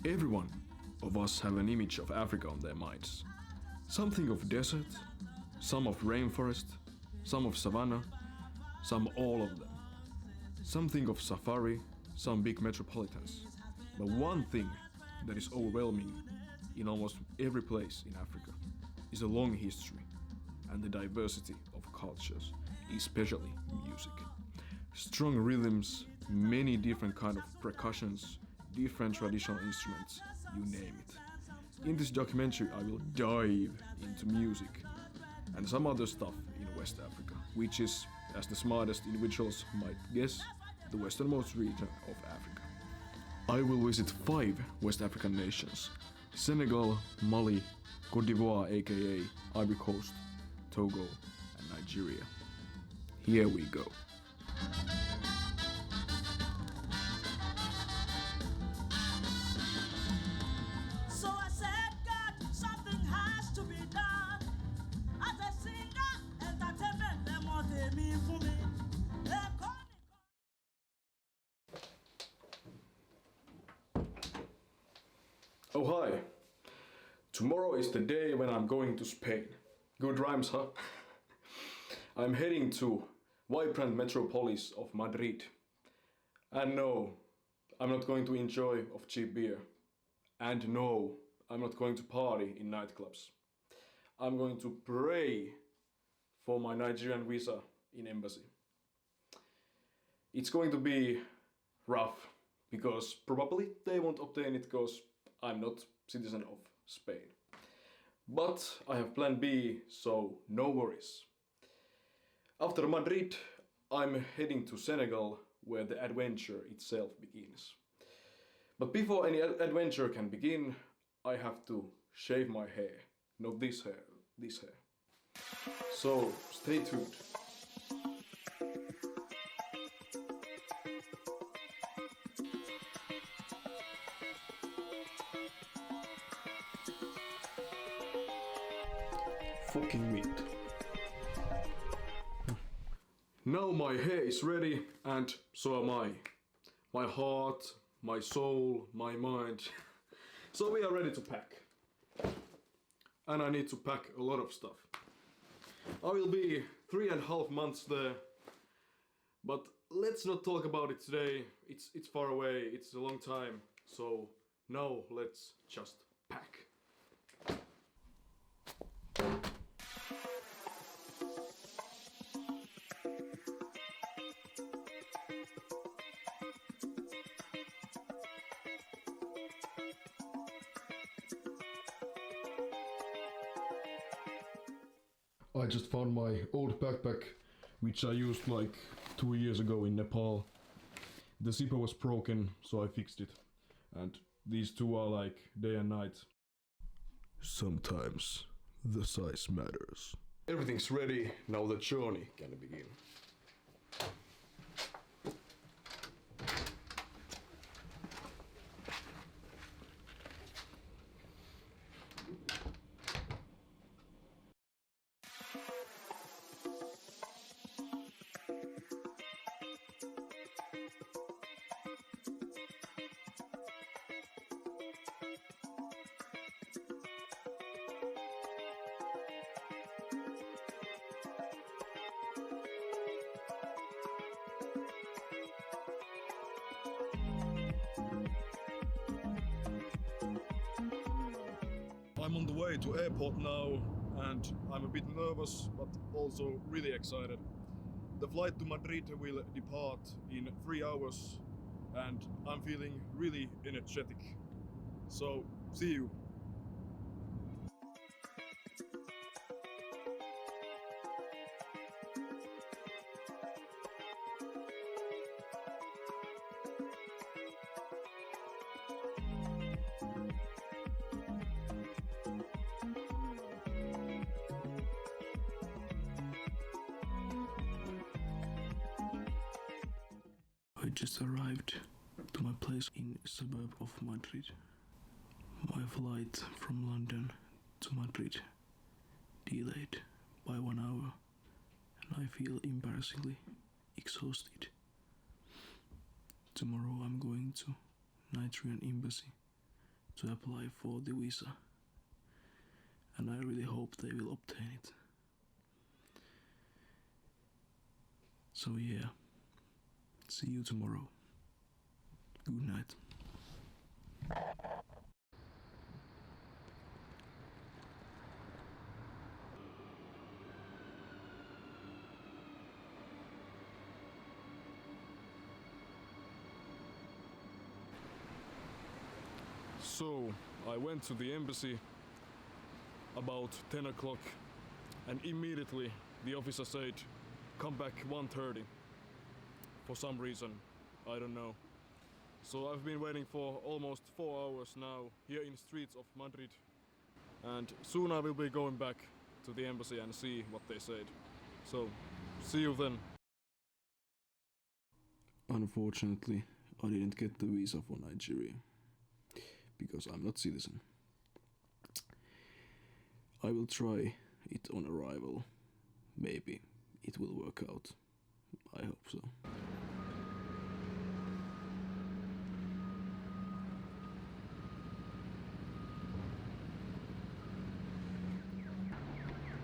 Everyone of us have an image of Africa on their minds. Something of desert, some of rainforest, some of savanna, some all of them. Something of safari, some big metropolitans. But one thing that is overwhelming in almost every place in Africa is a long history and the diversity of cultures, especially music. Strong rhythms, many different kind of percussions, different traditional instruments, you name it. In this documentary I will dive into music and some other stuff in West Africa, which is, as the smartest individuals might guess, the westernmost region of Africa. I will visit 5 West African nations: Senegal, Mali, Côte d'Ivoire aka Ivory Coast, Togo and Nigeria. Here we go. So I said, God, something has to be done. As a singer, entertainment, them want me for me. Oh hi! Tomorrow is the day when I'm going to Spain. Good rhymes, huh? I'm heading to vibrant metropolis of Madrid. And no, I'm not going to enjoy of cheap beer. And no, I'm not going to party in nightclubs. I'm going to pray for my Nigerian visa in embassy. It's going to be rough, because probably they won't obtain it because I'm not citizen of Spain. But I have plan B, so no worries. After Madrid, I'm heading to Senegal, where the adventure itself begins. But before any adventure can begin, I have to shave my hair. Not this hair, this hair. So stay tuned. Fucking meat. Now my hair is ready, and so am I. My heart, my soul, my mind. So we are ready to pack. And I need to pack a lot of stuff. I will be 3.5 months there. But let's not talk about it today. It's far away, it's a long time. So now let's just pack. I just found my old backpack, which I used like 2 years ago in Nepal. The zipper was broken, so I fixed it. And these two are like day and night. Sometimes the size matters. Everything's ready, now the journey can begin. I'm on the way to airport now, and I'm a bit nervous, but also really excited. The flight to Madrid will depart in 3 hours, and I'm feeling really energetic. So, see you. I just arrived to my place in suburb of Madrid. My flight from London to Madrid delayed by 1 hour, and I feel embarrassingly exhausted. Tomorrow I'm going to Nigerian embassy to apply for the visa, and I really hope they will obtain it. So yeah, see you tomorrow. Good night. So I went to the embassy about 10 o'clock, and immediately the officer said, come back 1:30. For some reason, I don't know. So I've been waiting for almost 4 hours now here in the streets of Madrid, and soon I will be going back to the embassy and see what they said. So, see you then. Unfortunately, I didn't get the visa for Nigeria because I'm not citizen. I will try it on arrival. Maybe it will work out. I hope so.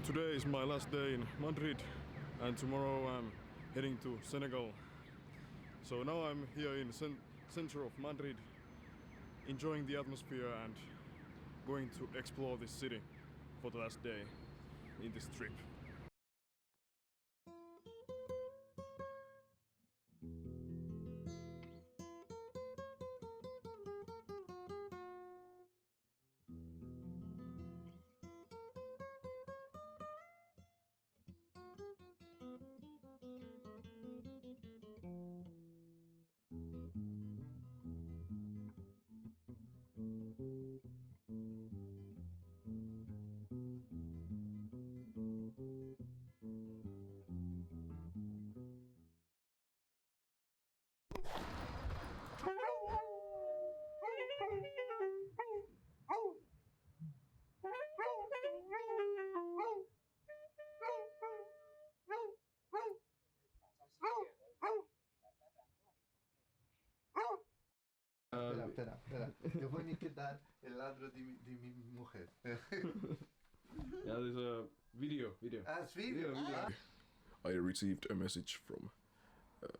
Today is my last day in Madrid, and tomorrow I'm heading to Senegal. So now I'm here in the center of Madrid, enjoying the atmosphere and going to explore this city for the last day in this trip. Espera. Yo voy a quedar el ladro de mi mujer. Yeah, there's a video. Ah, es video. Ah. I received a message from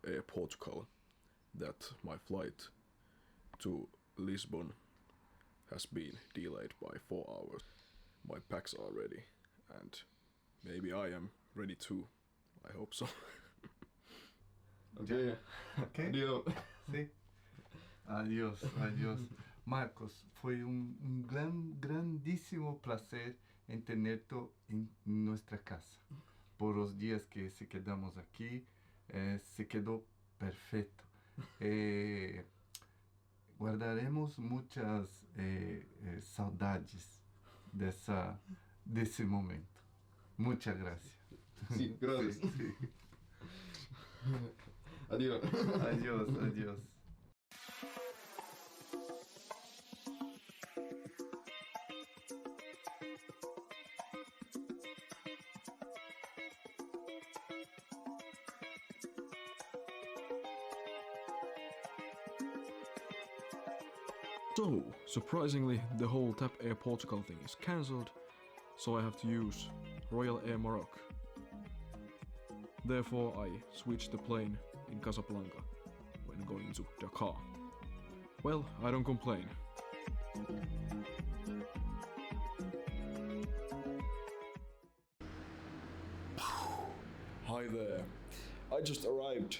Air Portugal that my flight to Lisbon has been delayed by 4 hours. My packs are ready, and maybe I am ready too. I hope so. Okay. Adiós. Sí. Adiós. Marcos, fue un grandísimo placer en tenerte en nuestra casa. Por los días que se quedamos aquí, se quedó perfecto. Guardaremos muchas saudades desse momento. Muchas gracias. Sí, gracias. Sí. Adiós. Adiós. So, surprisingly, the whole TAP Air Portugal thing is cancelled, so I have to use Royal Air Morocco. Therefore, I switched the plane in Casablanca when going to Dakar. Well, I don't complain. Hi there. I just arrived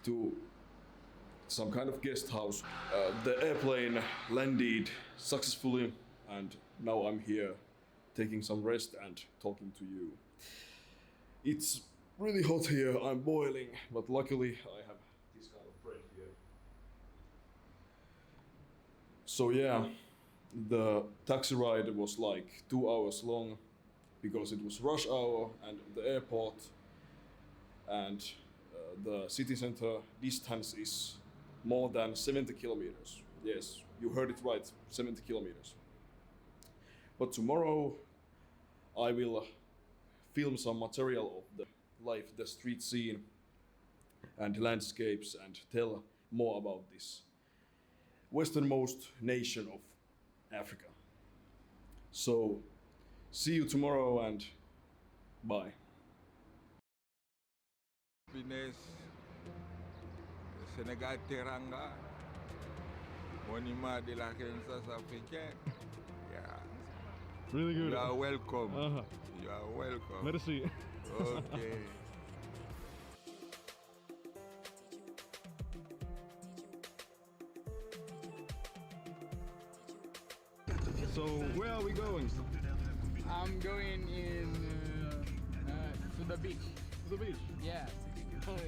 to some kind of guest house. The airplane landed successfully, and now I'm here taking some rest and talking to you. It's really hot here, I'm boiling, but luckily I have this kind of bread here. So yeah, the taxi ride was like 2 hours long because it was rush hour and the airport and the city center distance is more than 70 kilometers. Yes, you heard it right, 70 kilometers. But tomorrow I will film some material of the life, the street scene and landscapes, and tell more about this westernmost nation of Africa. So, see you tomorrow and bye. Happiness, Sénégal Teranga, Monument de la Renaissance africaine. Yeah. Really good. You are welcome. Uh-huh. You are welcome. Merci. Okay. So, where are we going? I'm going to the beach. To the beach. Yeah. Nice.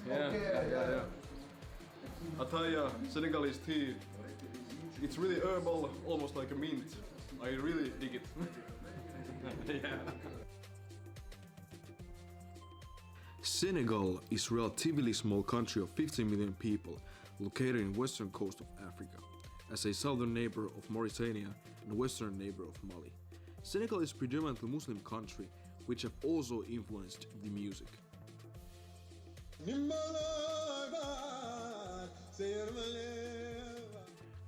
Yeah. Ataya, Senegalese tea. It's really herbal, almost like a mint. I really dig it. Yeah. Senegal is a relatively small country of 15 million people located in western coast of Africa, as a southern neighbor of Mauritania and western neighbor of Mali. Senegal is predominantly Muslim country, which have also influenced the music.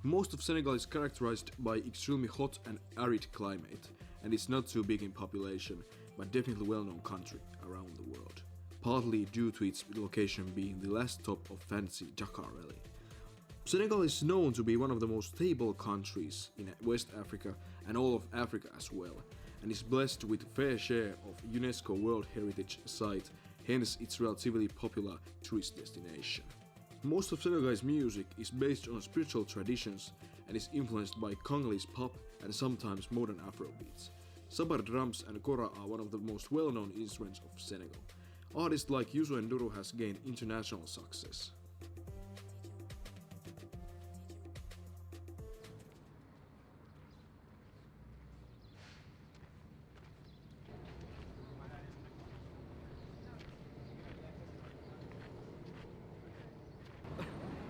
Most of Senegal is characterized by extremely hot and arid climate, and it's not too big in population, but definitely well-known country around the world, partly due to its location being the last stop of fancy Dakar Rally. Senegal is known to be one of the most stable countries in West Africa and all of Africa as well, and is blessed with a fair share of UNESCO World Heritage Site, hence its relatively popular tourist destination. Most of Senegalese music is based on spiritual traditions and is influenced by Congolese pop and sometimes modern Afrobeats. Sabar drums and kora are one of the most well-known instruments of Senegal. Artists like Youssou N'Dour has gained international success.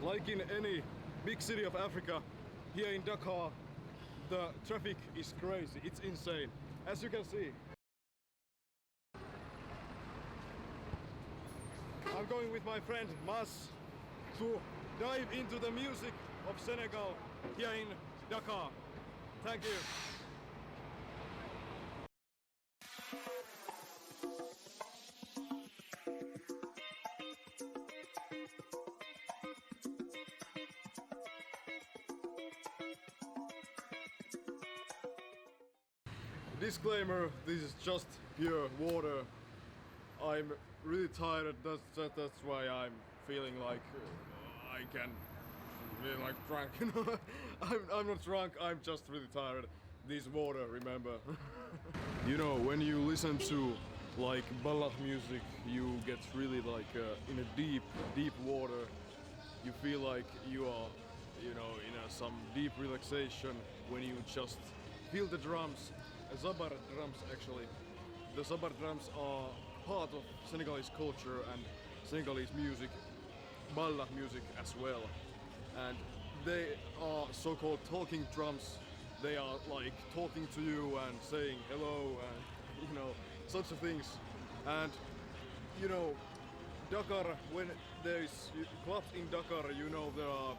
Like in any big city of Africa, here in Dakar, the traffic is crazy, it's insane, as you can see. I'm going with my friend Mas to dive into the music of Senegal here in Dakar. Thank you. Disclaimer, this is just pure water. I'm really tired, that's why I'm feeling like I can feel like drunk, you know? I'm not drunk, I'm just really tired. This water, remember? You know, when you listen to like ballad music, you get really like in a deep water. You feel like you are, you know, in some deep relaxation when you just feel the drums. Zabar drums actually. The Zabar drums are part of Senegalese culture and Senegalese music, ballad music as well. And they are so-called talking drums. They are like talking to you and saying hello and, you know, such things. And, you know, Dakar, when there is clubs in Dakar, you know, there are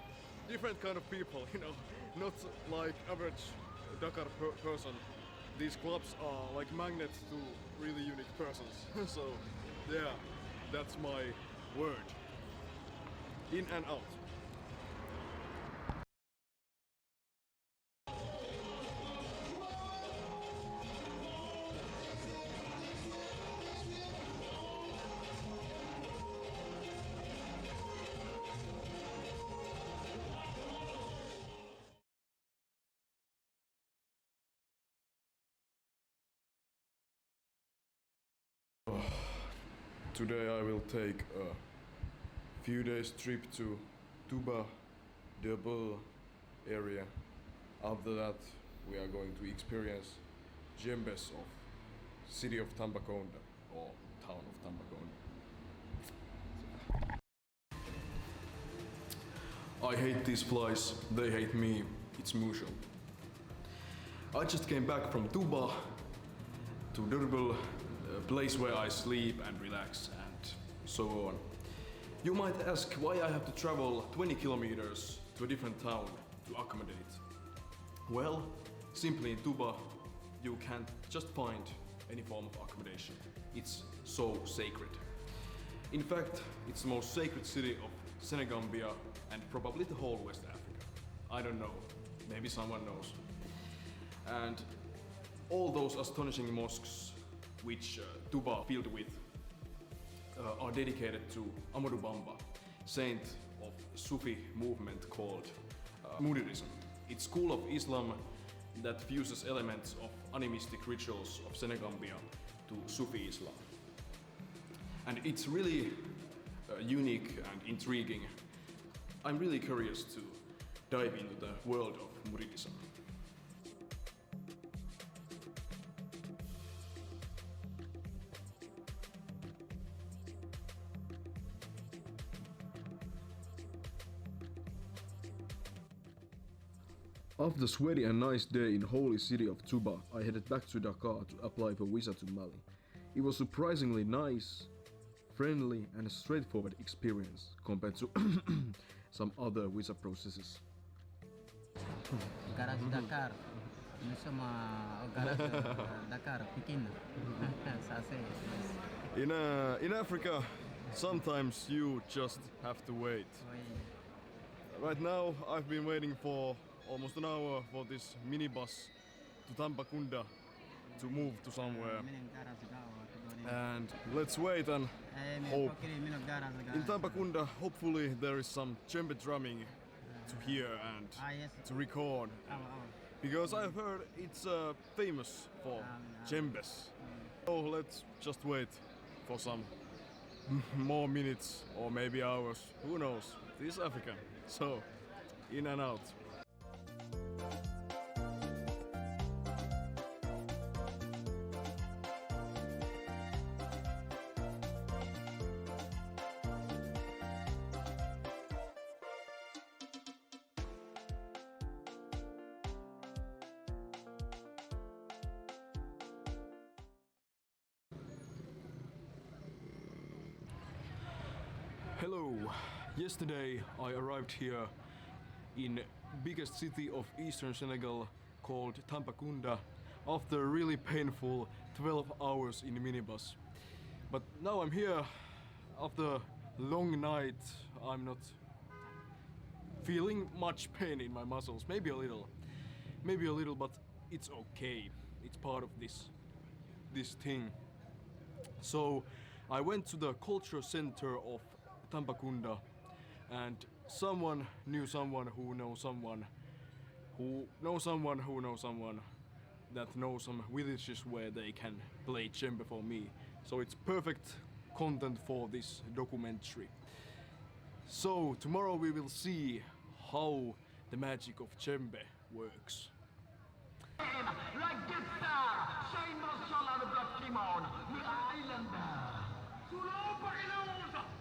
different kind of people, you know, not like average Dakar person. These clubs are like magnets to really unique persons. So, yeah, that's my word. In and out. Today I will take a few days trip to Touba, Derbel area. After that we are going to experience Jembes of city of Tambacounda or town of Tambacounda. I hate these flies, they hate me, it's mutual. I just came back from Touba to Derbel, a place where I sleep and relax and so on. You might ask why I have to travel 20 kilometers to a different town to accommodate. Well, simply in Tuba, you can't just find any form of accommodation. It's so sacred. In fact, it's the most sacred city of Senegambia and probably the whole West Africa. I don't know, maybe someone knows. And all those astonishing mosques which Tuba filled with are dedicated to Amadou Bamba, saint of Sufi movement called Muridism. It's school of Islam that fuses elements of animistic rituals of Senegambia to Sufi Islam. And it's really unique and intriguing. I'm really curious to dive into the world of Muridism. After a sweaty and nice day in holy city of Tuba, I headed back to Dakar to apply for visa to Mali. It was surprisingly nice, friendly and a straightforward experience compared to some other visa processes. Garage Dakar. Nous sommes au garage Dakar, Pékin. Ça c'est. In Africa, sometimes you just have to wait. Oui. Right now, I've been waiting for almost an hour for this minibus to Tambacounda to move to somewhere. And let's wait and hope. In Tambacounda, hopefully there is some djembe drumming to hear and to record. Because I've heard it's famous for djembes. So let's just wait for some more minutes or maybe hours. Who knows? This is Africa. So, in and out. Hello! Yesterday I arrived here in biggest city of eastern Senegal called Tambacounda after a really painful 12 hours in minibus. But now I'm here after a long night. I'm not feeling much pain in my muscles, maybe a little, but it's okay. It's part of this thing. So I went to the culture center of Tambacounda, and someone knew someone who knows someone who knows someone who knows someone that knows some villages where they can play djembe for me. So it's perfect content for this documentary. So tomorrow we will see how the magic of djembe works. La guitar, shine Marshall on the Black Demon, the Islander. Sous l'eau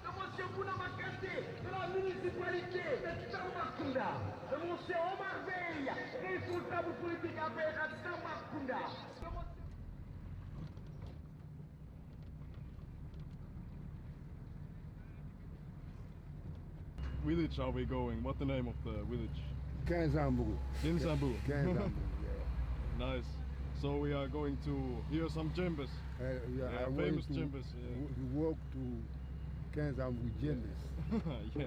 de Monsieur Bounamakate, de la municipalité de Tambacounda, de Monsieur Omar Bey, responsable politique à Tambacounda. Village are we going? What's the name of the village? Kinzambu. Kinzambu. Kinzambu, yeah. Nice. So we are going to hear some djembes. Yeah, I famous went to djembes. walk to Kinzambu djembes. Yeah.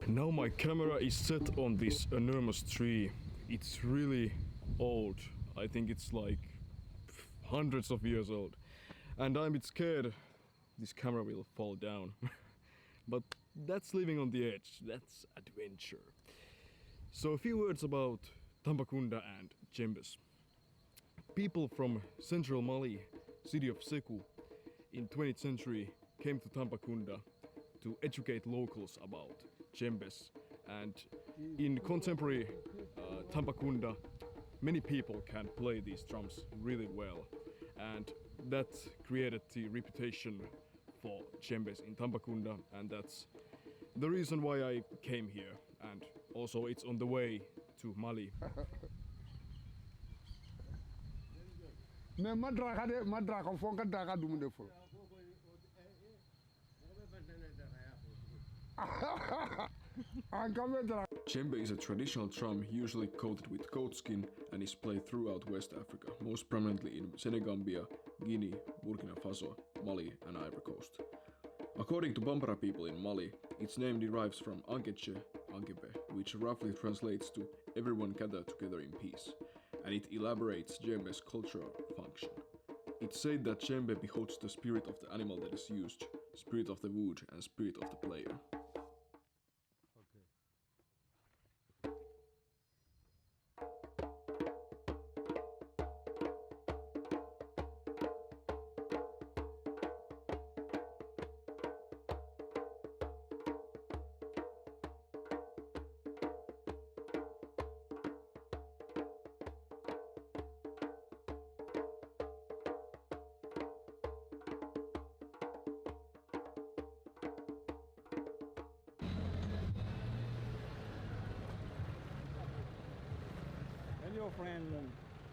Now my camera is set on this enormous tree. It's really old. I think it's like hundreds of years old. And I'm a bit scared this camera will fall down. But that's living on the edge. That's adventure. So a few words about Tambacounda and djembes. People from central Mali, city of Seku, in 20th century came to Tambacounda to educate locals about djembes. And in contemporary Tambacounda, many people can play these drums really well. And that created the reputation for djembes in Tambacounda, and that's the reason why I came here. And also it's on the way to Mali. mais madraka fo nga draka dum de fo Djembe is a traditional drum usually coated with goat skin and is played throughout West Africa, most prominently in Senegambia, Guinea, Burkina Faso, Mali and Ivory Coast. According to Bambara people in Mali, its name derives from Ankeche, Ankepe, which roughly translates to everyone gather together in peace, and it elaborates Djembe's cultural function. It's said that Djembe beholds the spirit of the animal that is used, spirit of the wood and spirit of the player. And your friend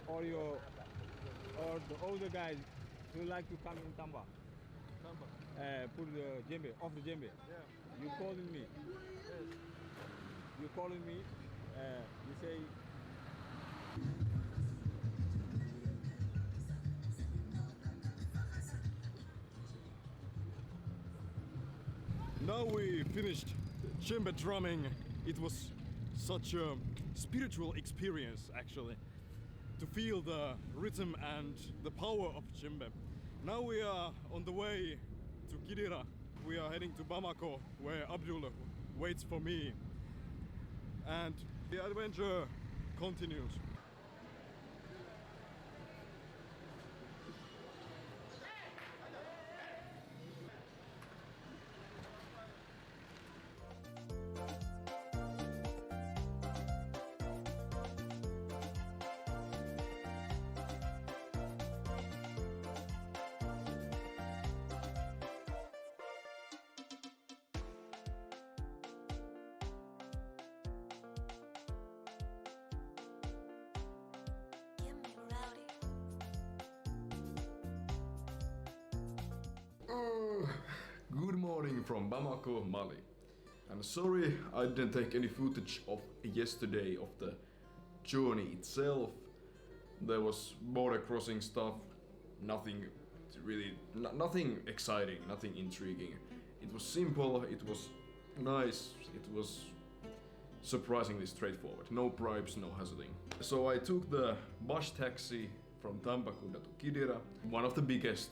or the older guys who like to come in Tamba, put the djembe, off the djembe. Yeah. You calling me? Yes. You calling me? You say. Now we finished djembe drumming. It was such a spiritual experience actually, to feel the rhythm and the power of djembe. Now we are on the way to Kidira. We are heading to Bamako, where Abdul waits for me. And the adventure continues. Good morning from Bamako, Mali. I'm sorry I didn't take any footage of yesterday of the journey itself. There was border crossing stuff, nothing exciting, nothing intriguing. It was simple, it was nice, it was surprisingly straightforward. No bribes, no hassling. So I took the bus taxi from Tambacounda to Kidira, one of the biggest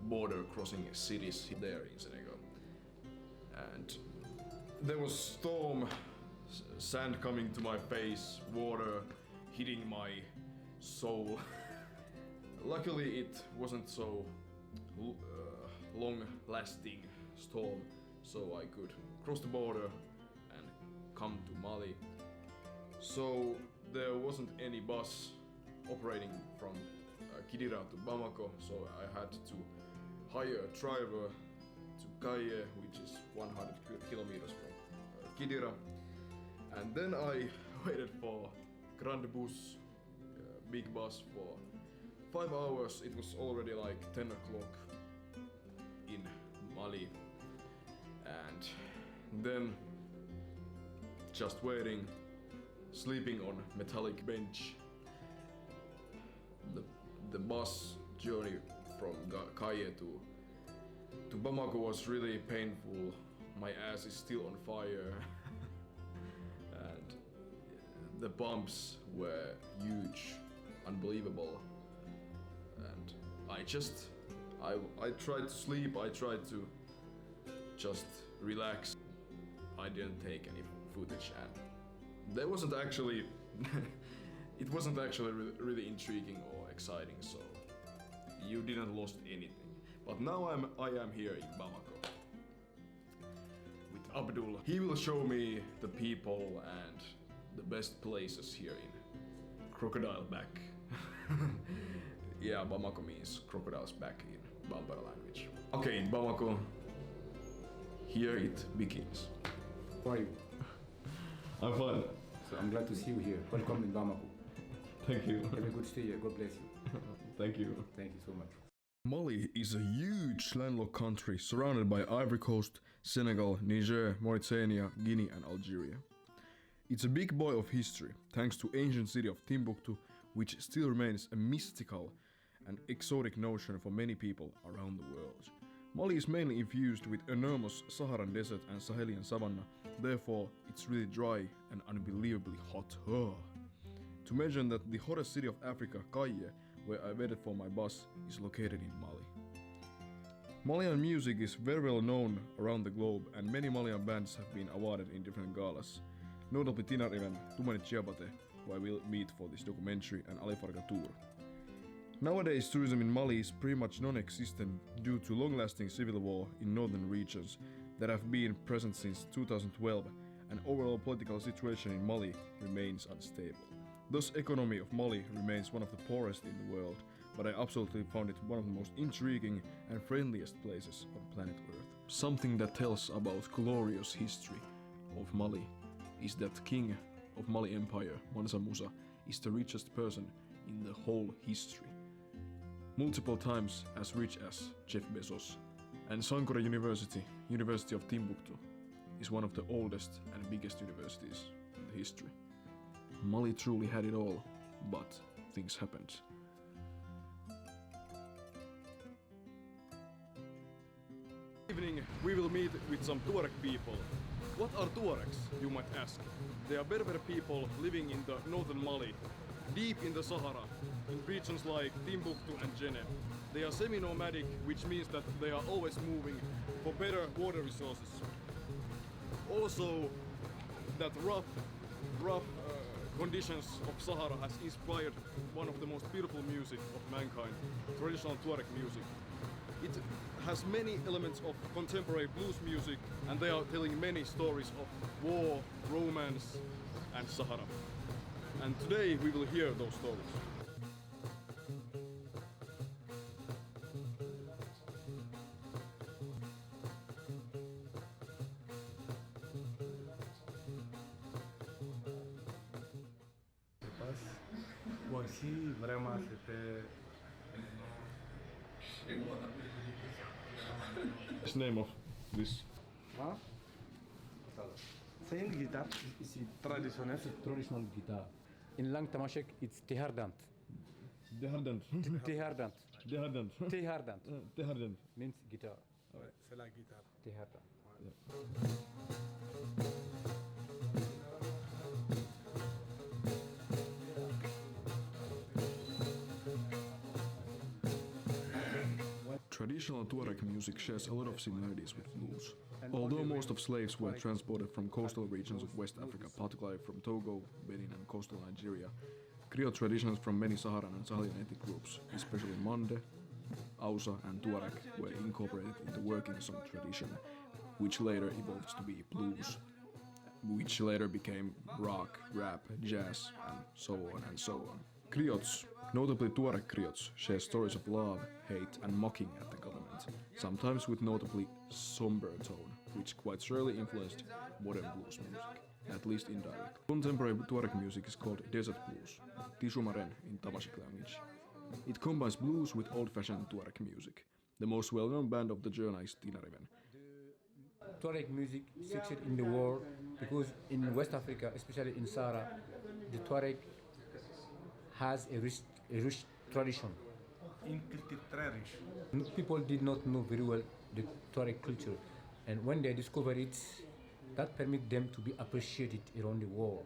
border crossing cities there in Senegal. And there was storm, sand coming to my face, water hitting my soul. Luckily it wasn't so long-lasting storm, so I could cross the border and come to Mali. So there wasn't any bus operating from Kidira to Bamako, so I had to hire a driver to Kaye, which is 100 kilometers from Kidira. And then I waited for Grand Bus, big bus, for 5 hours. It was already like 10 o'clock in Mali. And then just waiting, sleeping on metallic bench. The bus journey from Kaye to Bamako was really painful. My ass is still on fire. And the bumps were huge, unbelievable. And I tried to sleep, I tried to just relax. I didn't take any footage, and there wasn't actually it wasn't actually really intriguing or exciting, so you didn't lost anything. But now I am here in Bamako with Abdul. He will show me the people and the best places here in Crocodile Back. Yeah, Bamako means crocodile's back in Bambara language. Okay, in Bamako, here it begins. How are you? I'm fine. So I'm glad to see you here. Welcome in Bamako. Thank you. Have a good stay here. God bless you. Thank you. Thank you so much. Mali is a huge landlocked country surrounded by Ivory Coast, Senegal, Niger, Mauritania, Guinea and Algeria. It's a big boy of history, thanks to ancient city of Timbuktu, which still remains a mystical and exotic notion for many people around the world. Mali is mainly infused with enormous Saharan desert and Sahelian savanna, therefore it's really dry and unbelievably hot. To mention that the hottest city of Africa, Kaye, where I waited for my bus, is located in Mali. Malian music is very well known around the globe and many Malian bands have been awarded in different galas, notably Tinariven, Tumani Chiabate, who I will meet for this documentary, and Alifarga Tour. Nowadays tourism in Mali is pretty much non-existent due to long-lasting civil war in northern regions that have been present since 2012 and overall political situation in Mali remains unstable. Thus economy of Mali remains one of the poorest in the world, but I absolutely found it one of the most intriguing and friendliest places on planet Earth. Something that tells about glorious history of Mali is that King of Mali Empire, Mansa Musa, is the richest person in the whole history. Multiple times as rich as Jeff Bezos. And Sankore University, University of Timbuktu, is one of the oldest and biggest universities in the history. Mali truly had it all, but things happened. Evening, we will meet with some Tuareg people. What are Tuaregs, you might ask? They are Berber people living in the northern Mali, deep in the Sahara, in regions like Timbuktu and Jenne. They are semi-nomadic, which means that they are always moving for better water resources. Also, that rough conditions of Sahara has inspired one of the most beautiful music of mankind, traditional Tuareg music. It has many elements of contemporary blues music, and they are telling many stories of war, romance and Sahara. And today we will hear those stories. Bon, si vraiment c'était. What's the name of this? Hein? C'est une guitare ici traditionnelle, c'est traditional guitar. In langue tamashek, it's tehardant. Tehardant. Tehardant. Tehardant. Tehardant. Tehardant. Means guitar. Ouais, c'est la guitare. Tehardant. Traditional Tuareg music shares a lot of similarities with blues. Although most of slaves were transported from coastal regions of West Africa, particularly from Togo, Benin and coastal Nigeria, Creole traditions from many Saharan and Sahelian ethnic groups, especially Mande, Hausa and Tuareg, were incorporated into working song tradition, which later evolves to be blues, which later became rock, rap, jazz, and so on and so on. Griots, notably Tuareg griots, share stories of love, hate and mocking at the government, sometimes with notably somber tone, which quite surely influenced modern blues music, at least indirectly. Contemporary Tuareg music is called desert blues, Tishumaren in Tamashek language. It combines blues with old-fashioned Tuareg music. The most well-known band of the genre is Tinariven. Tuareg music succeeded in the world because in West Africa, especially in Sahara, the Tuareg has a rich tradition. Une culture très riche. People did not know very well the Tuareg culture, and when they discovered it, that permit them to be appreciated around the world.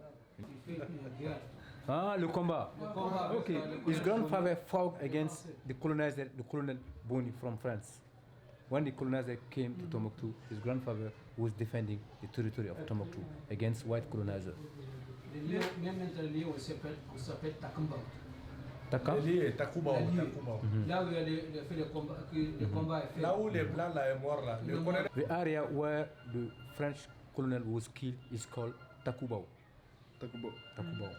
Le combat. Okay. His grandfather fought against the colonizer, the Colonel Boni from France. When the colonizer came to Tombouctou, his grandfather was defending the territory of Tombouctou against white colonizer. On s'appelle Takamba. Taka? Takouba. Là où il y a fait le combat est fait. Là où les blancs là est mort là. The area where the French colonel was killed is called Takouba. Takouba. Takouba.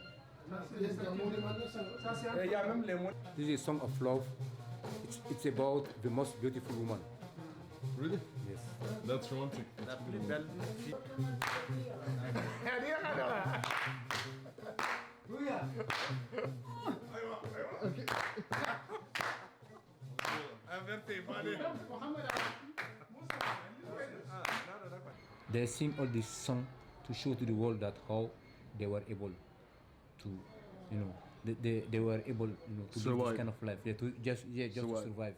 This is a song of love. It's about the most beautiful woman. Really? Yes. That's romantic. La plus belle fille. They sing all this song to show to the world that how they were able to, you know, they were able, you know, to live this kind of life, to just to survive.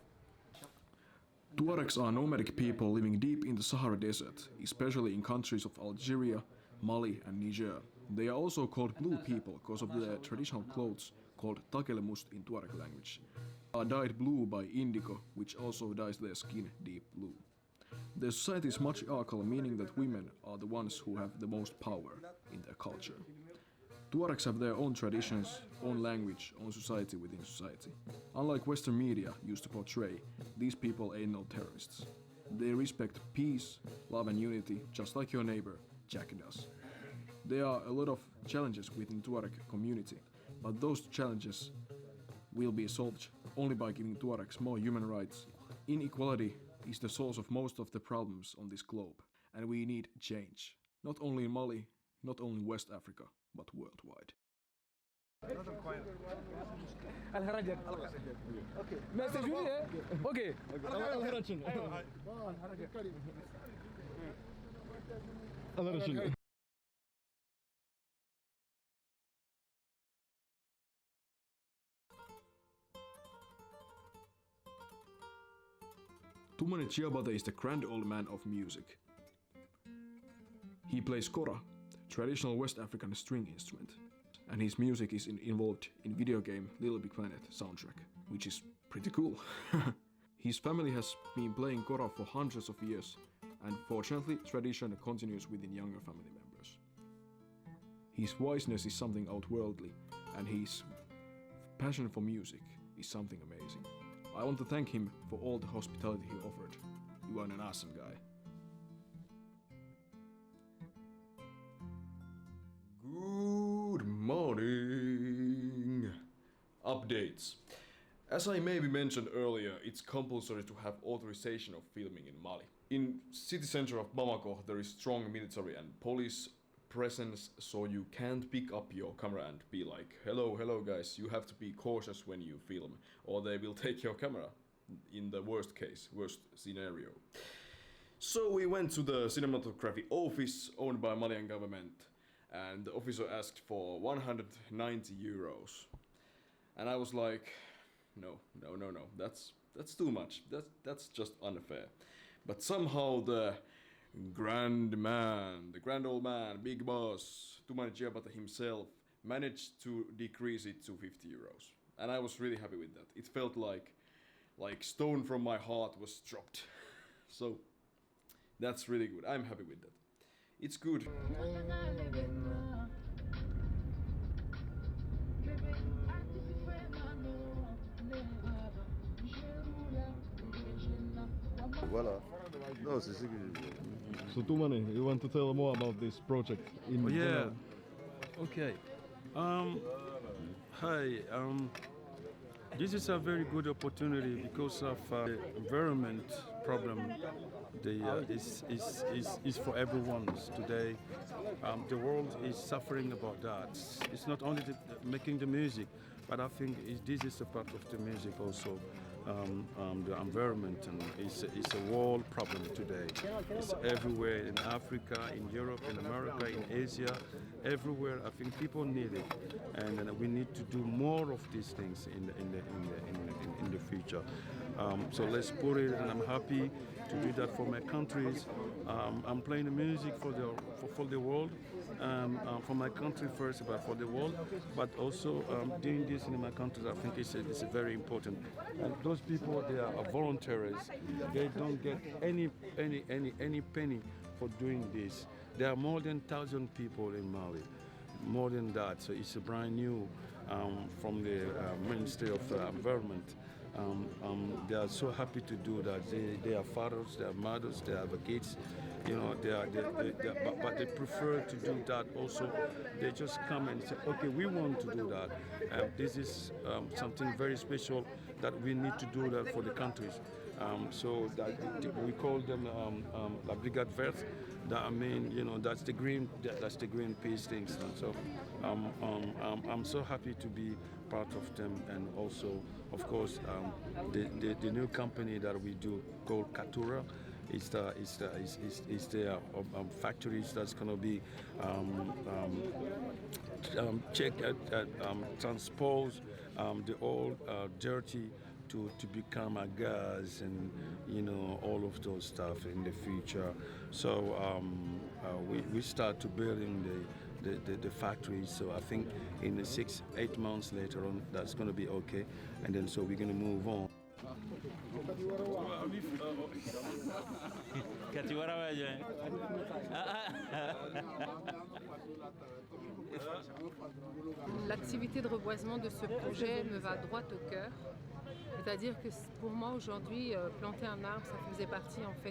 Tuaregs are nomadic people living deep in the Sahara Desert, especially in countries of Algeria, Mali and Niger. They are also called blue people because of their traditional clothes called takelemust in Tuareg language. Are dyed blue by indigo, which also dyes their skin deep blue. Their society is matriarchal, meaning that women are the ones who have the most power in their culture. Tuaregs have their own traditions, own language, own society within society. Unlike Western media used to portray, these people ain't no terrorists. They respect peace, love and unity, just like your neighbor, Jack does. There are a lot of challenges within Tuareg community, but those challenges will be solved only by giving Tuaregs more human rights. Inequality is the source of most of the problems on this globe, and we need change. Not only in Mali, not only West Africa, but worldwide. Tumani Chiabate is the grand old man of music. He plays kora, traditional West African string instrument, and his music is involved in video game Little Big Planet soundtrack, which is pretty cool. His family has been playing kora for hundreds of years, and fortunately tradition continues within younger family members. His wiseness is something outworldly, and his passion for music is something amazing. I want to thank him for all the hospitality he offered. You are an awesome guy. Good morning! Updates. As I maybe mentioned earlier, it's compulsory to have authorization of filming in Mali. In city center of Bamako, there is strong military and police presence, so you can't pick up your camera and be like, hello guys, you have to be cautious when you film, or they will take your camera, in the worst scenario. So we went to the cinematography office owned by Malian government, and the officer asked for 190 euros. And I was like, no, that's too much, that's just unfair. But somehow the grand old man, big boss, Tumani Chiabate himself, managed to decrease it to 50 euros. And I was really happy with that. It felt like stone from my heart was dropped. So that's really good. I'm happy with that. It's good. Voilà. No, c'est ce que je dis. So Tumani, you want to tell more about this project in general? Okay. Hi. This is a very good opportunity because of the environment problem. Is for everyone today. The world is suffering about that. It's not only making the music, but I think this is a part of the music also. The environment, and it's a world problem today. It's everywhere in Africa, in Europe, in America, in Asia, everywhere. I think people need it, and we need to do more of these things in the future. So let's put it, and I'm happy to do that for my countries. I'm playing the music for the world. For my country first, but for the world, but also doing this in my country, I think it's very important. And those people, they are volunteers. They don't get any penny for doing this. There are more than 1,000 people in Mali, more than that. So it's a brand new from the Ministry of Environment. They are so happy to do that. They are fathers, they are mothers, they are kids. You know, but they prefer to do that also. They just come and say, okay, we want to do that. This is something very special that we need to do that for the countries. So that we call them La Brigade Verte. That I mean, you know, that's the green peace things. And so I'm so happy to be part of them, and also, of course, the new company that we do called Katura. Is the factories that's going to be transpose the old dirty to become a gas, and you know, all of those stuff in the future. So we start to building the factories. So I think in the 6-8 months later on, that's going to be okay, and then so we're going to move on. L'activité de reboisement de ce projet me va droit au cœur. C'est-à-dire que pour moi aujourd'hui, planter un arbre,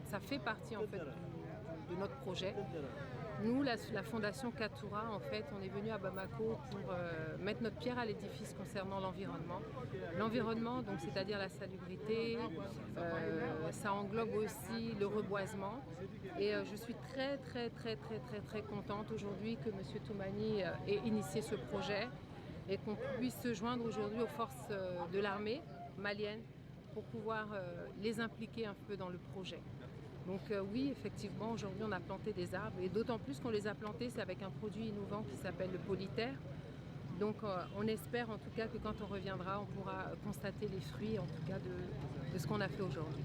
ça fait partie en fait de notre projet. Nous, la Fondation Katura, en fait, on est venu à Bamako pour mettre notre pierre à l'édifice concernant l'environnement. L'environnement, donc, c'est-à-dire la salubrité, ça englobe aussi le reboisement. Et je suis très contente aujourd'hui que M. Toumani ait initié ce projet et qu'on puisse se joindre aujourd'hui aux forces de l'armée malienne pour pouvoir les impliquer un peu dans le projet. Donc oui, effectivement, aujourd'hui on a planté des arbres, et d'autant plus qu'on les a plantés, c'est avec un produit innovant qui s'appelle le polytère. Donc on espère en tout cas que quand on reviendra, on pourra constater les fruits en tout cas de ce qu'on a fait aujourd'hui.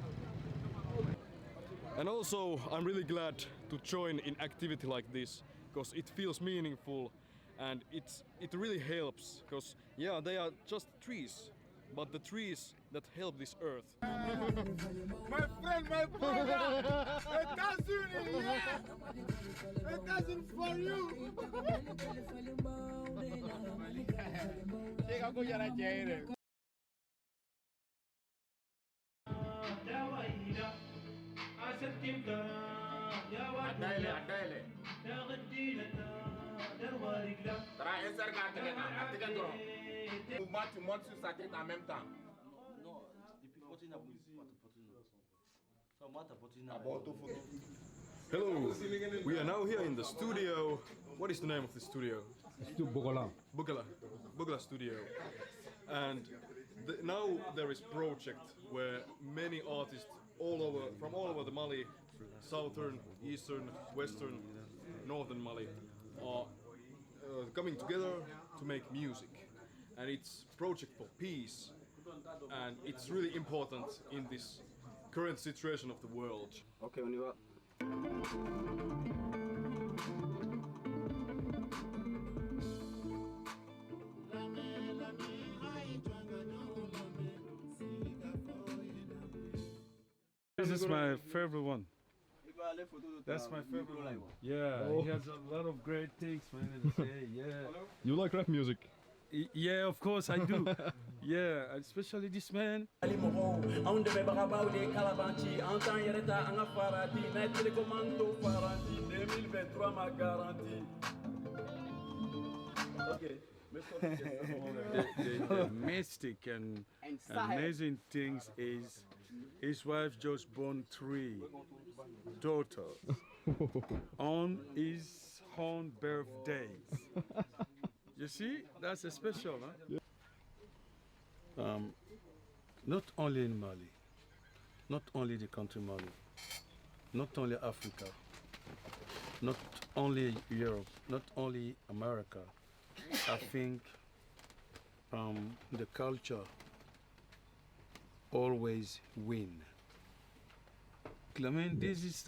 And also, I'm really glad to join in activity like this, because it feels meaningful, and it really helps, because yeah, they are just trees, but the trees that help this earth. My friend, my brother, a cousin, yeah, a cousin for you. Tu montes sur sa tête en même temps. Hello, we are now here in the studio. What is the name of the studio? Bugala Studio. And now there is project where many artists from all over the Mali, southern, eastern, western, northern Mali, are coming together to make music. And it's project for peace, and it's really important in this current situation of the world. Okay, on y va. This is my favorite one. That's my favorite one. Yeah, he has a lot of great things, man, to say. Yeah. You like rap music? Yeah, of course I do. Yeah, especially this man. The mystic and amazing things is his wife just born 3 daughters on his own birthdays. You see, that's a special, huh? Not only in Mali, not only the country Mali, not only Africa, not only Europe, not only America. I think the culture always win. I mean, this is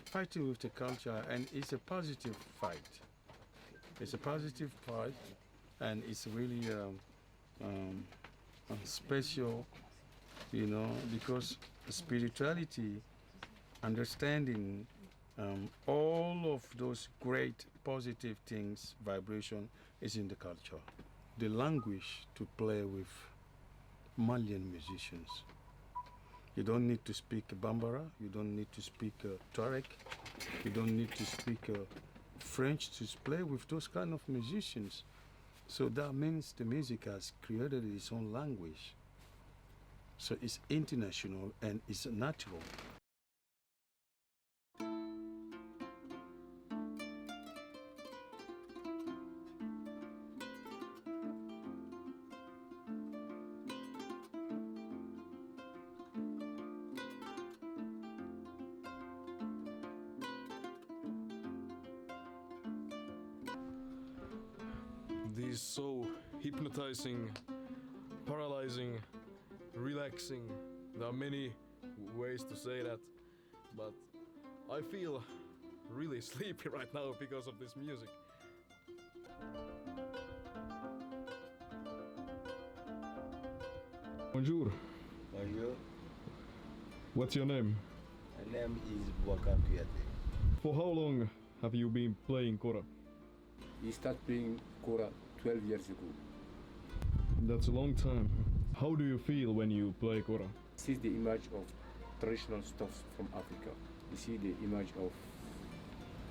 fighting with the culture, and it's a positive fight. It's a positive fight, and it's really special, you know, because spirituality, understanding all of those great positive things, vibration is in the culture. The language to play with Malian musicians. You don't need to speak Bambara, you don't need to speak Tuareg, you don't need to speak French to play with those kind of musicians. So that means the music has created its own language. So it's international and it's natural. This is so hypnotizing, paralyzing, relaxing. There are many ways to say that, but I feel really sleepy right now because of this music. Bonjour. Bonjour. What's your name? My name is Boubacar Kouyaté. For how long have you been playing kora? He started playing kora 12 years ago. That's a long time. How do you feel when you play kora? This is the image of traditional stuff from Africa. You see the image of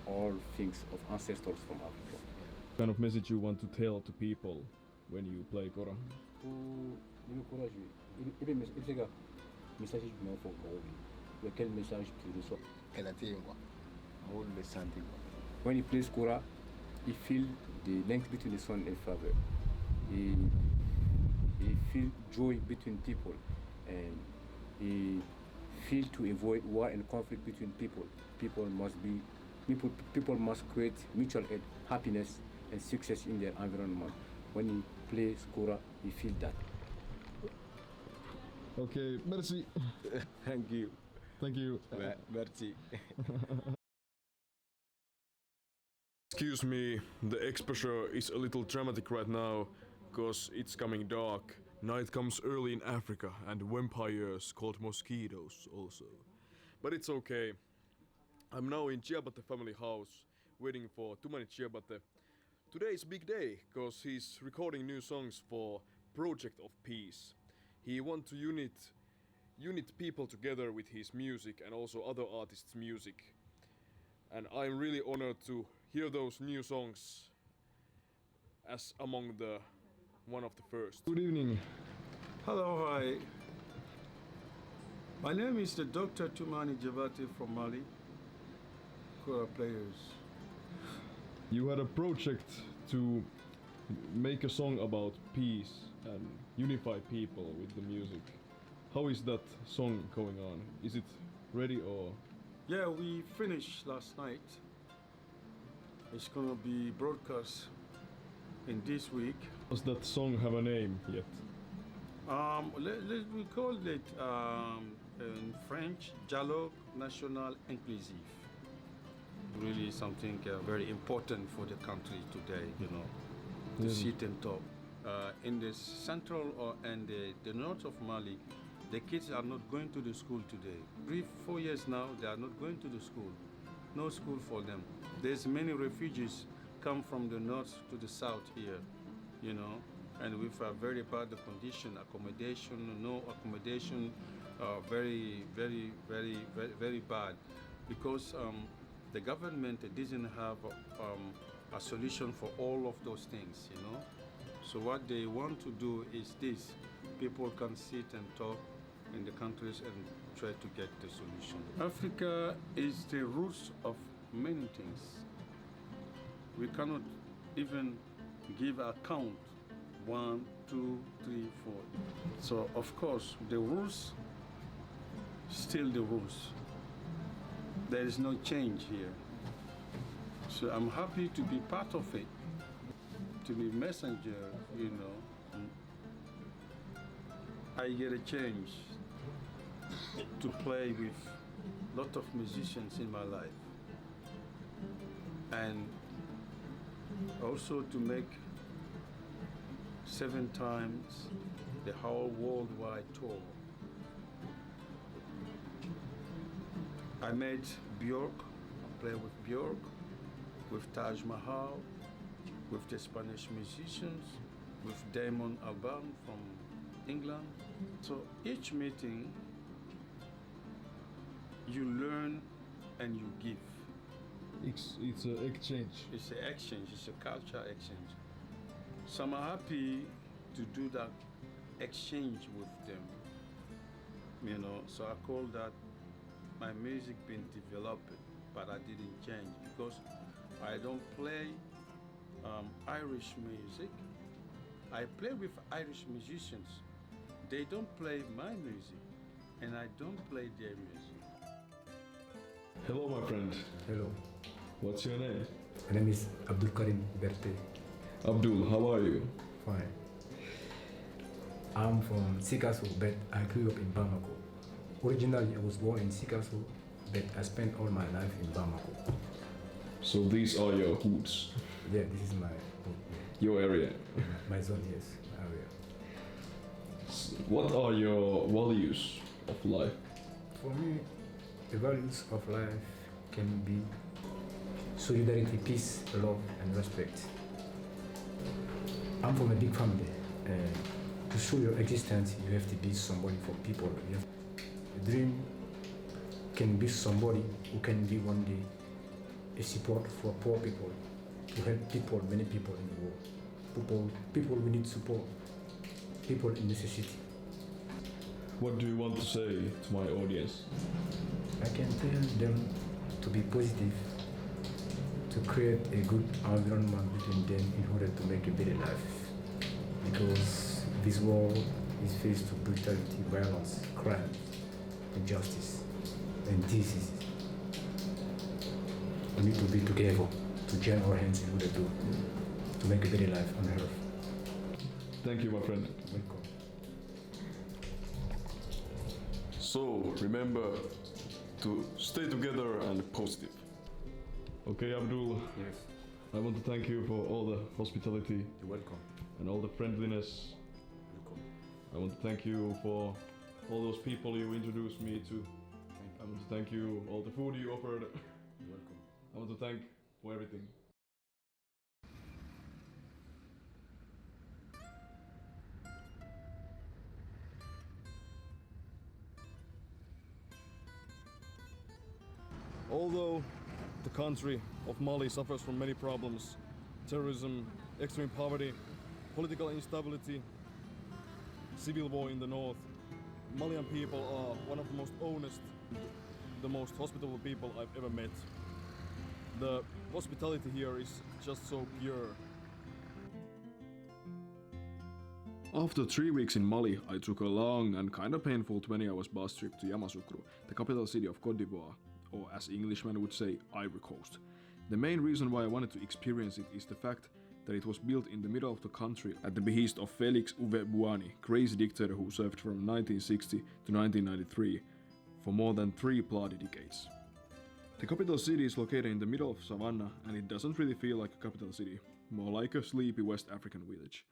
all things of ancestors from Africa. What kind of message you want to tell to people when you play kora? Quel message tu reçois? When he plays kora, he feels the link between the sun and father. He feels joy between people, and he feels to avoid war and conflict between people. People must create mutual aid, happiness and success in their environment. When he plays kora, he feels that. Okay, merci. Thank you. Thank you. Merci. Excuse me, the exposure is a little dramatic right now, because it's coming dark. Night comes early in Africa, and vampires called mosquitoes also. But it's okay. I'm now in Chiabate family house, waiting for Tumani Chiabate. Today is big day, because he's recording new songs for Project of Peace. He wants to unite people together with his music and also other artists' music. And I'm really honored to hear those new songs as among the one of the first. Good evening. Hello, hi. My name is the Dr. Tumani Jabate from Mali, Kora players. You had a project to make a song about peace and unify people with the music. How is that song going on? Is it ready or? Yeah, we finished last night. It's gonna be broadcast in this week. Does that song have a name yet? We call it in French, Dialogue National Inclusive. Really something very important for the country today, you know, to sit and talk. In the central and the north of Mali, the kids are not going to the school today. 3-4 years now, they are not going to the school. No school for them. There's many refugees come from the north to the south here, you know, and with a very bad condition, accommodation, no accommodation, very bad, because the government doesn't have a solution for all of those things, you know. So what they want to do is this: people can sit and talk in the countries and try to get the solution. Africa is the roots of many things. We cannot even give a count: 1, 2, 3, 4. So of course the rules, still the rules. There is no change here. So I'm happy to be part of it, to be messenger, you know. I get a chance to play with a lot of musicians in my life, and also to make 7 times the whole worldwide tour. I met Björk, I played with Björk, with Taj Mahal, with the Spanish musicians, with Damon Albarn from England. So each meeting, you learn and you give. It's an exchange. It's an exchange, it's a culture exchange. So I'm happy to do that exchange with them. you know, so I call that my music been developed, but I didn't change because I don't play Irish music. I play with Irish musicians. They don't play my music, and I don't play their music. Hello, my friend. Hello. What's your name? My name is Abdul Karim Berte. Abdul, how are you? Fine. I'm from Sikasso, but I grew up in Bamako. Originally, I was born in Sikasso, but I spent all my life in Bamako. So these are your hoods? Yeah, this is my hood. Your area? My zone, yes, my area. What are your values of life? For me, the values of life can be solidarity, peace, love, and respect. I'm from a big family, and to show your existence, you have to be somebody for people. A dream can be somebody who can be one day a support for poor people, to help people, many people in the world. People who need support, people in necessity. What do you want to say to my audience? I can tell them to be positive, to create a good environment between them in order to make a better life. Because this world is faced with brutality, violence, crime, injustice, and disease. We need to be together, to join our hands in order to make a better life on earth. Thank you, my friend. Welcome. So remember to stay together and positive. Okay, Abdul? Yes. I want to thank you for all the hospitality. You're welcome. And all the friendliness. Welcome. I want to thank you for all those people you introduced me to. I want to thank you all the food you offered. You're welcome. I want to thank for everything. Although the country of Mali suffers from many problems, terrorism, extreme poverty, political instability, civil war in the north, Malian people are one of the most honest, the most hospitable people I've ever met. The hospitality here is just so pure. After 3 weeks in Mali, I took a long and kinda painful 20-hour bus trip to Yamoussoukro, the capital city of Côte d'Ivoire, or as Englishmen would say, Ivory Coast. The main reason why I wanted to experience it is the fact that it was built in the middle of the country at the behest of Félix Houphouët-Boigny, crazy dictator who served from 1960 to 1993 for more than 3 bloody decades. The capital city is located in the middle of savannah and it doesn't really feel like a capital city, more like a sleepy West African village.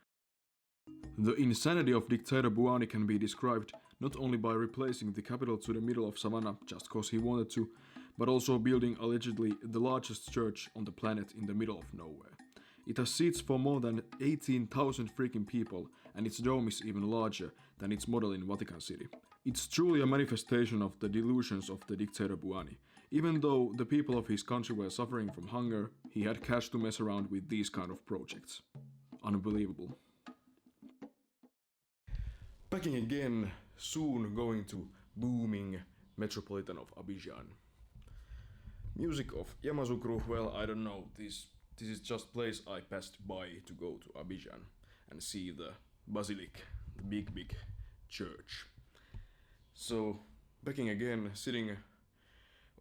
The insanity of dictator Boigny can be described not only by replacing the capital to the middle of savannah just cause he wanted to, but also building allegedly the largest church on the planet in the middle of nowhere. It has seats for more than 18,000 freaking people, and its dome is even larger than its model in Vatican City. It's truly a manifestation of the delusions of the dictator Boigny. Even though the people of his country were suffering from hunger, he had cash to mess around with these kind of projects. Unbelievable. Packing again, soon going to booming metropolitan of Abidjan. Music of Yamoussoukro, well, I don't know, this is just place I passed by to go to Abidjan and see the basilic, the big church. So, packing again, sitting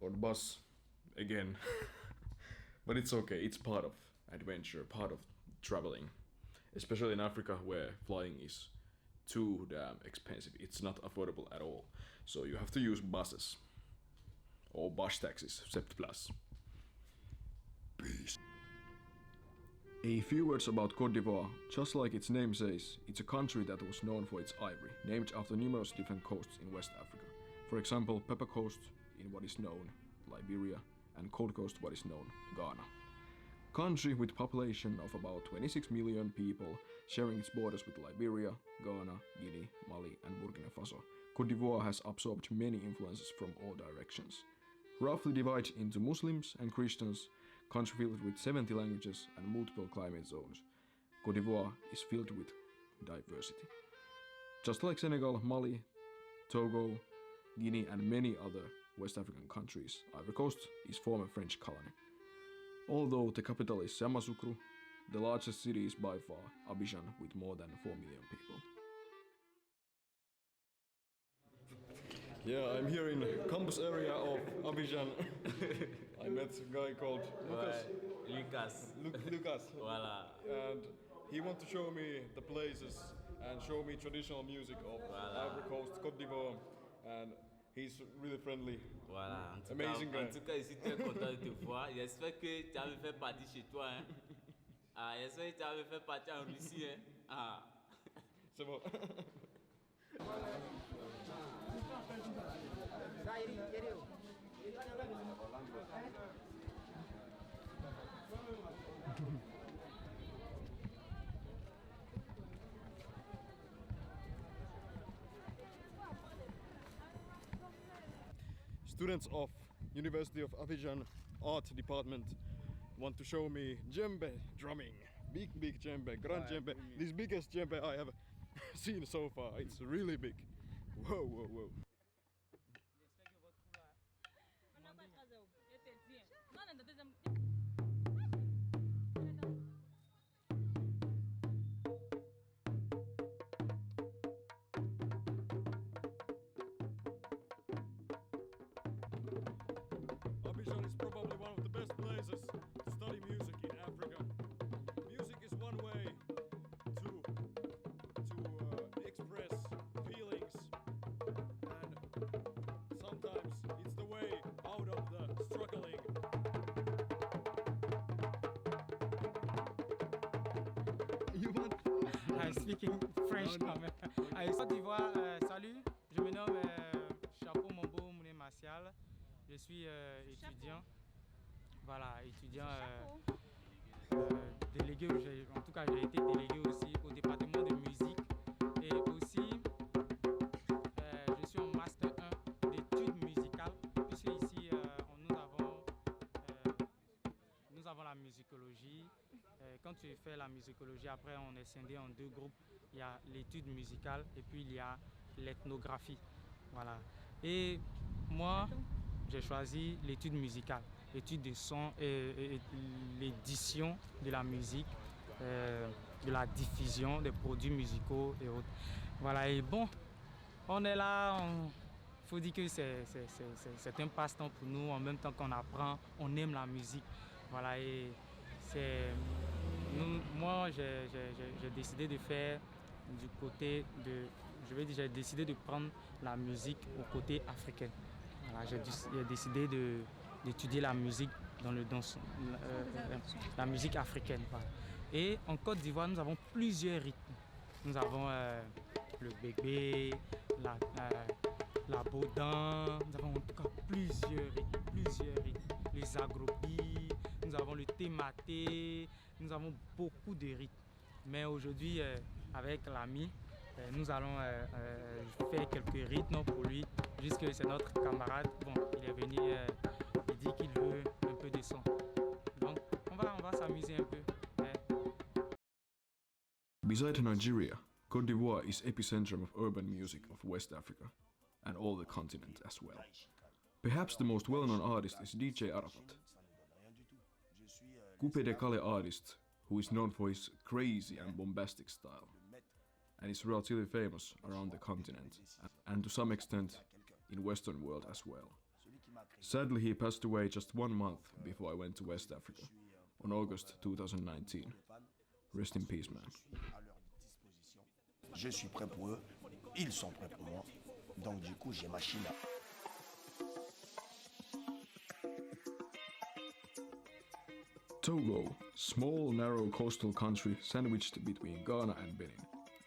on the bus again. But it's okay, it's part of adventure, part of traveling. Especially in Africa where flying is too damn expensive. It's not affordable at all. So you have to use buses. Or bus taxis, Sept Plus. Peace. A few words about Côte d'Ivoire. Just like its name says, it's a country that was known for its ivory, named after numerous different coasts in West Africa. For example, Pepper Coast in what is known Liberia, and Gold Coast what is known Ghana. Country with population of about 26 million people, sharing its borders with Liberia, Ghana, Guinea, Mali and Burkina Faso. Côte d'Ivoire has absorbed many influences from all directions. Roughly divided into Muslims and Christians, country filled with 70 languages and multiple climate zones. Côte d'Ivoire is filled with diversity. Just like Senegal, Mali, Togo, Guinea and many other West African countries, Ivory Coast is former French colony. Although the capital is Yamoussoukro, the largest city is by far Abidjan with more than 4 million people. Yeah, I'm here in campus area of Abidjan. I met a guy called Lucas. Lucas. Voilà. And he wants to show me the places and show me traditional music of Ivory Coast, Côte d'Ivoire. And he's really friendly. Voilà. Amazing guy. En tout cas, je suis très content de te voir. J'espère que tu avais fait partie chez toi. Hein. Ah, j'espère que tu avais fait partie en Russie. Hein. Ah. C'est bon. Students of University of Abidjan Art Department want to show me djembe drumming. Big djembe, grand djembe. This biggest djembe I have seen so far. It's really big. Whoa. Abidjan is probably one of the best places to study music in Africa. Music is one way to express feelings, and sometimes it's the way out of the struggling. You want? I'm speaking French quand même. Côte d'Ivoire, salut, je me nomme Chapeau Mombo Mouné Martial. Je suis étudiant, voilà, étudiant délégué, en tout cas j'ai été délégué aussi au département de musique et aussi je suis en master 1 d'études musicales puisque ici nous avons la musicologie. Quand tu fais la musicologie, après on est scindé en deux groupes, il y a l'étude musicale et puis il y a l'ethnographie, voilà. Et moi, j'ai choisi l'étude musicale, l'étude des sons et l'édition de la musique, de la diffusion des produits musicaux et autres. Voilà, et bon, on est là, il faut dire que c'est un passe-temps pour nous, en même temps qu'on apprend, on aime la musique. Voilà, et moi j'ai décidé de faire du côté de, j'ai décidé de prendre la musique au côté africain. Voilà, j'ai décidé d'étudier la musique la musique africaine. Voilà. Et en Côte d'Ivoire, nous avons plusieurs rythmes. Nous avons le bébé, la bodan, nous avons en tout cas plusieurs rythmes. Les agropies, nous avons le thématé, nous avons beaucoup de rythmes. Mais aujourd'hui, avec l'ami, nous allons faire quelques rythmes pour lui, puisque c'est notre camarade. Bon, il est venu, il dit qu'il veut un peu de son. Donc, on va s'amuser un peu. Beside Nigeria, Côte d'Ivoire is epicentrum of urban music of West Africa, and all the continent as well. Perhaps the most well-known artist is DJ Arafat, Coupé de Calais artist who is known for his crazy and bombastic style, and is relatively famous around the continent, and to some extent in Western world as well. Sadly, he passed away just 1 month before I went to West Africa, on August 2019. Rest in peace, man. Je suis prêt pour eux, ils sont prêts pour moi, donc du coup j'ai machine à... Togo, small, narrow coastal country sandwiched between Ghana and Benin,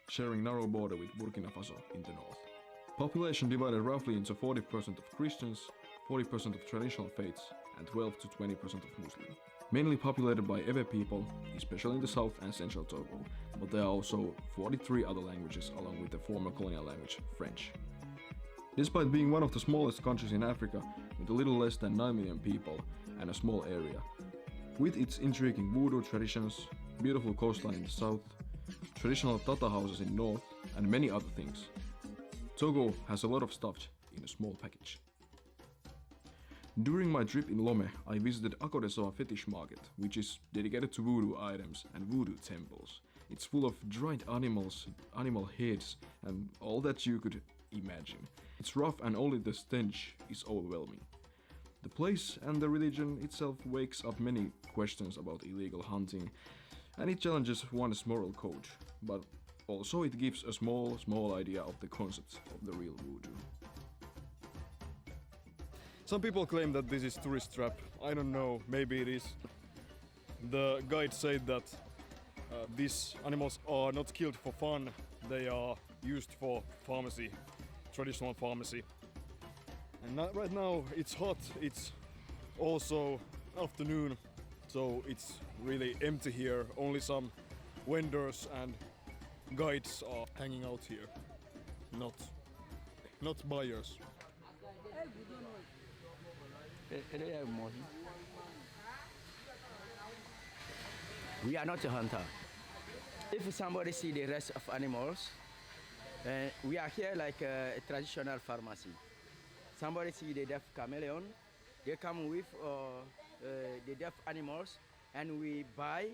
sharing narrow border with Burkina Faso in the north. Population divided roughly into 40% of Christians, 40% of traditional faiths, and 12 to 20% of Muslim. Mainly populated by Ewe people, especially in the south and central Togo, but there are also 43 other languages along with the former colonial language, French. Despite being one of the smallest countries in Africa, with a little less than 9 million people and a small area, with its intriguing voodoo traditions, beautiful coastline in the south, traditional Tata houses in north, and many other things, Togo has a lot of stuff in a small package. During my trip in Lome, I visited Akodesoa fetish market, which is dedicated to voodoo items and voodoo temples. It's full of dried animals, animal heads, and all that you could imagine. It's rough and only the stench is overwhelming. The place and the religion itself wakes up many questions about illegal hunting, and it challenges one's moral code, but also it gives a small idea of the concept of the real voodoo. Some people claim that this is tourist trap. I don't know, maybe it is. The guide said that these animals are not killed for fun, they are used for pharmacy, traditional pharmacy. And right now it's hot, it's also afternoon, so it's really empty here. Only some vendors and guides are hanging out here, not buyers. We are not a hunter. If somebody see the rest of animals, we are here like a traditional pharmacy. Somebody see the deaf chameleon, they come with the deaf animals and we buy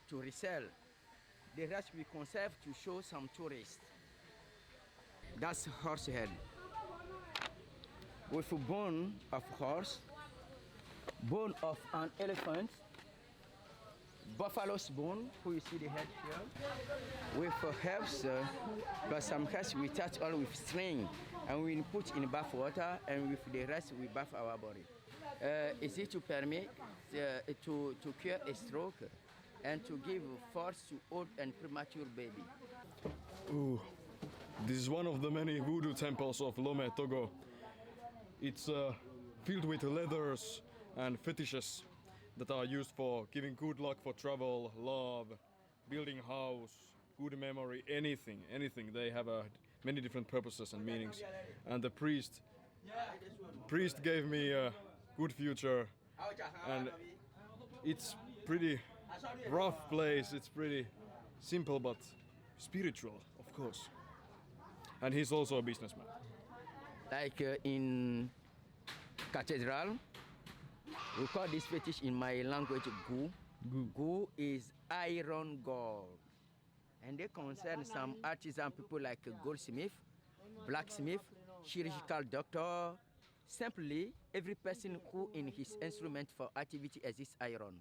to resell. The rest we conserve to show some tourists. That's horse head. With a bone of horse, bone of an elephant, buffalo's bone, who you see the head here, with herbs, plus some herbs we touch all with string, and we put in bath water, and with the rest we bath our body. Is it to permit to cure a stroke and to give force to old and premature baby. Ooh, this is one of the many voodoo temples of Lome, Togo. It's filled with leathers and fetishes that are used for giving good luck for travel, love, building house, good memory, anything. They have many different purposes and meanings. And the priest gave me a good future, and it's pretty rough place. It's pretty simple but spiritual, of course. And he's also a businessman. Like in cathedral, we call this fetish in my language gu. Gu is iron gold. And they concern some artisan people like a goldsmith, blacksmith, chirurgical doctor. Simply, every person who in his instrument for activity exists iron.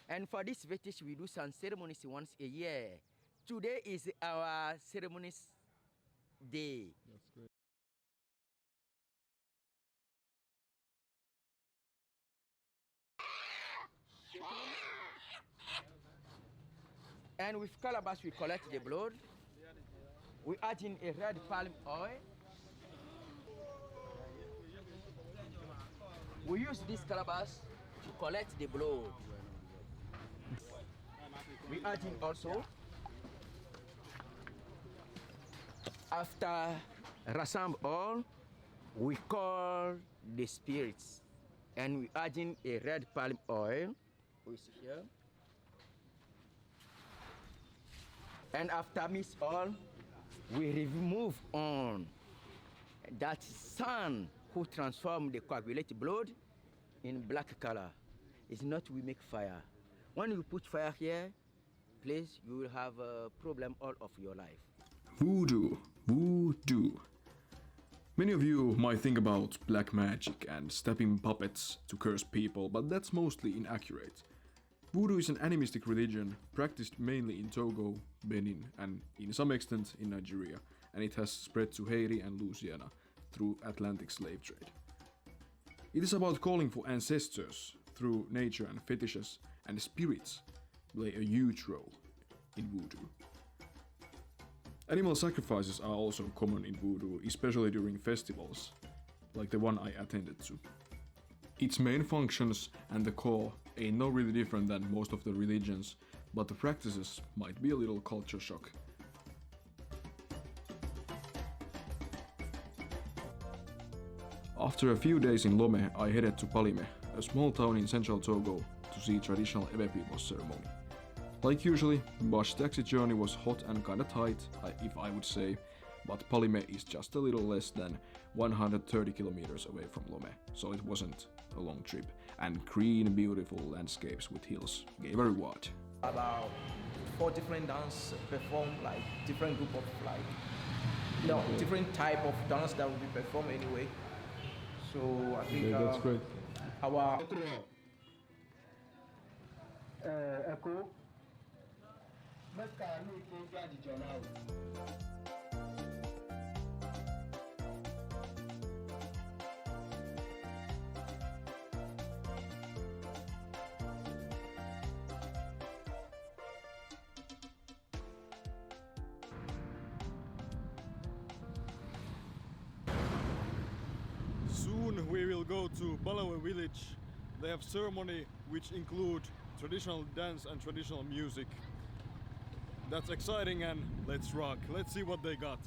And for this fetish, we do some ceremonies once a year. Today is our ceremonies day. That's great. And with calabash, we collect the blood. We add in a red palm oil. We use this calabash to collect the blood. We add in also, after rassemble all, we call the spirits. And we add in a red palm oil, we see here. And after mix all, we remove on that sun who transform the coagulated blood in black color. It's not we make fire. When you put fire here, please, you will have a problem all of your life. Voodoo. Many of you might think about black magic and stepping puppets to curse people, but that's mostly inaccurate. Voodoo is an animistic religion practiced mainly in Togo, Benin, and in some extent in Nigeria, and it has spread to Haiti and Louisiana through Atlantic slave trade. It is about calling for ancestors through nature, and fetishes and spirits play a huge role in voodoo. Animal sacrifices are also common in voodoo, especially during festivals, like the one I attended to. Its main functions and the core ain't no really different than most of the religions, but the practices might be a little culture shock. After a few days in Lome, I headed to Palime, a small town in central Togo, to see traditional Ewe people's ceremony. Like usually, bus taxi journey was hot and kinda tight, if I would say, but Palime is just a little less than 130 kilometers away from Lome, so it wasn't a long trip. And green, beautiful landscapes with hills gave a reward. About 4 different dance performed, like different group of different type of dance that will be performed anyway. So I think that's great. Our Echo. Soon we will go to Balawe village. They have ceremony which include traditional dance and traditional music. That's exciting, and let's rock. Let's see what they got.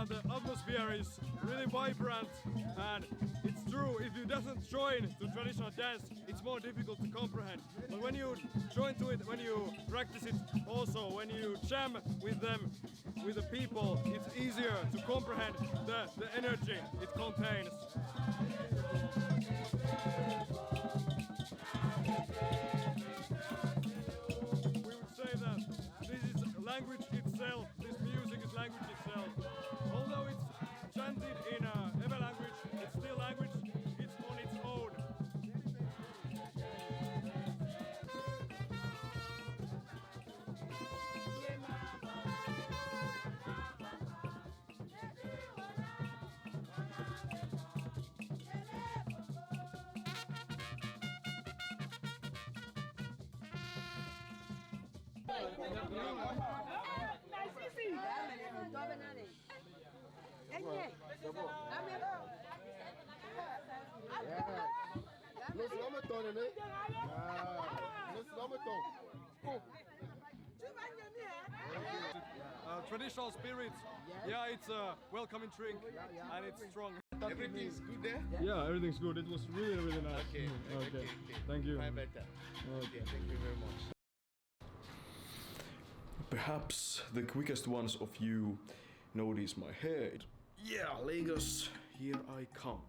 The atmosphere is really vibrant, and it's true, if you doesn't join to traditional dance, it's more difficult to comprehend. But when you join to it, when you practice it, also when you jam with them, with the people, it's easier to comprehend the energy it contains. We would say that this is language itself, this music is language itself. Although it's chanted in a Ewe language, it's still language, it's on its own. Traditional spirits, yeah, it's a welcoming drink and it's strong. Everything's good there? Yeah, everything's good. It was really, really nice. Okay. Thank you. Try better. Okay, thank you very much. Perhaps the quickest ones of you notice my hair. Yeah, Lagos, here I come.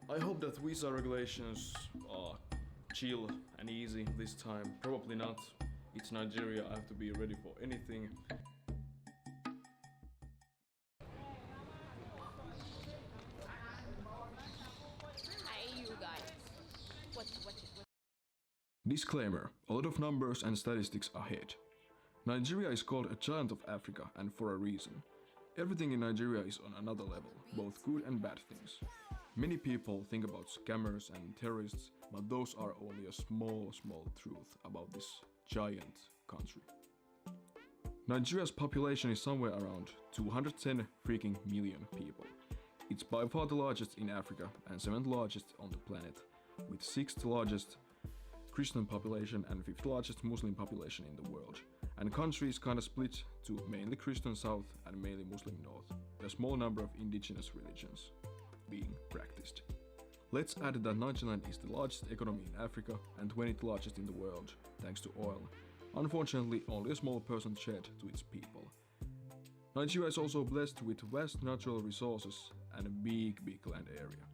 I hope that visa regulations are chill and easy this time. Probably not. It's Nigeria, I have to be ready for anything. Hi, you guys. What? Disclaimer, a lot of numbers and statistics ahead. Nigeria is called a giant of Africa, and for a reason. Everything in Nigeria is on another level, both good and bad things. Many people think about scammers and terrorists, but those are only a small truth about this giant country. Nigeria's population is somewhere around 210 freaking million people. It's by far the largest in Africa and 7th largest on the planet, with 6th largest Christian population and 5th largest Muslim population in the world. And country is kinda split to mainly Christian south and mainly Muslim north. There's a small number of indigenous religions being practiced. Let's add that Nigeria is the largest economy in Africa and 20th largest in the world, thanks to oil. Unfortunately, only a small percent shared to its people. Nigeria is also blessed with vast natural resources and a big land area.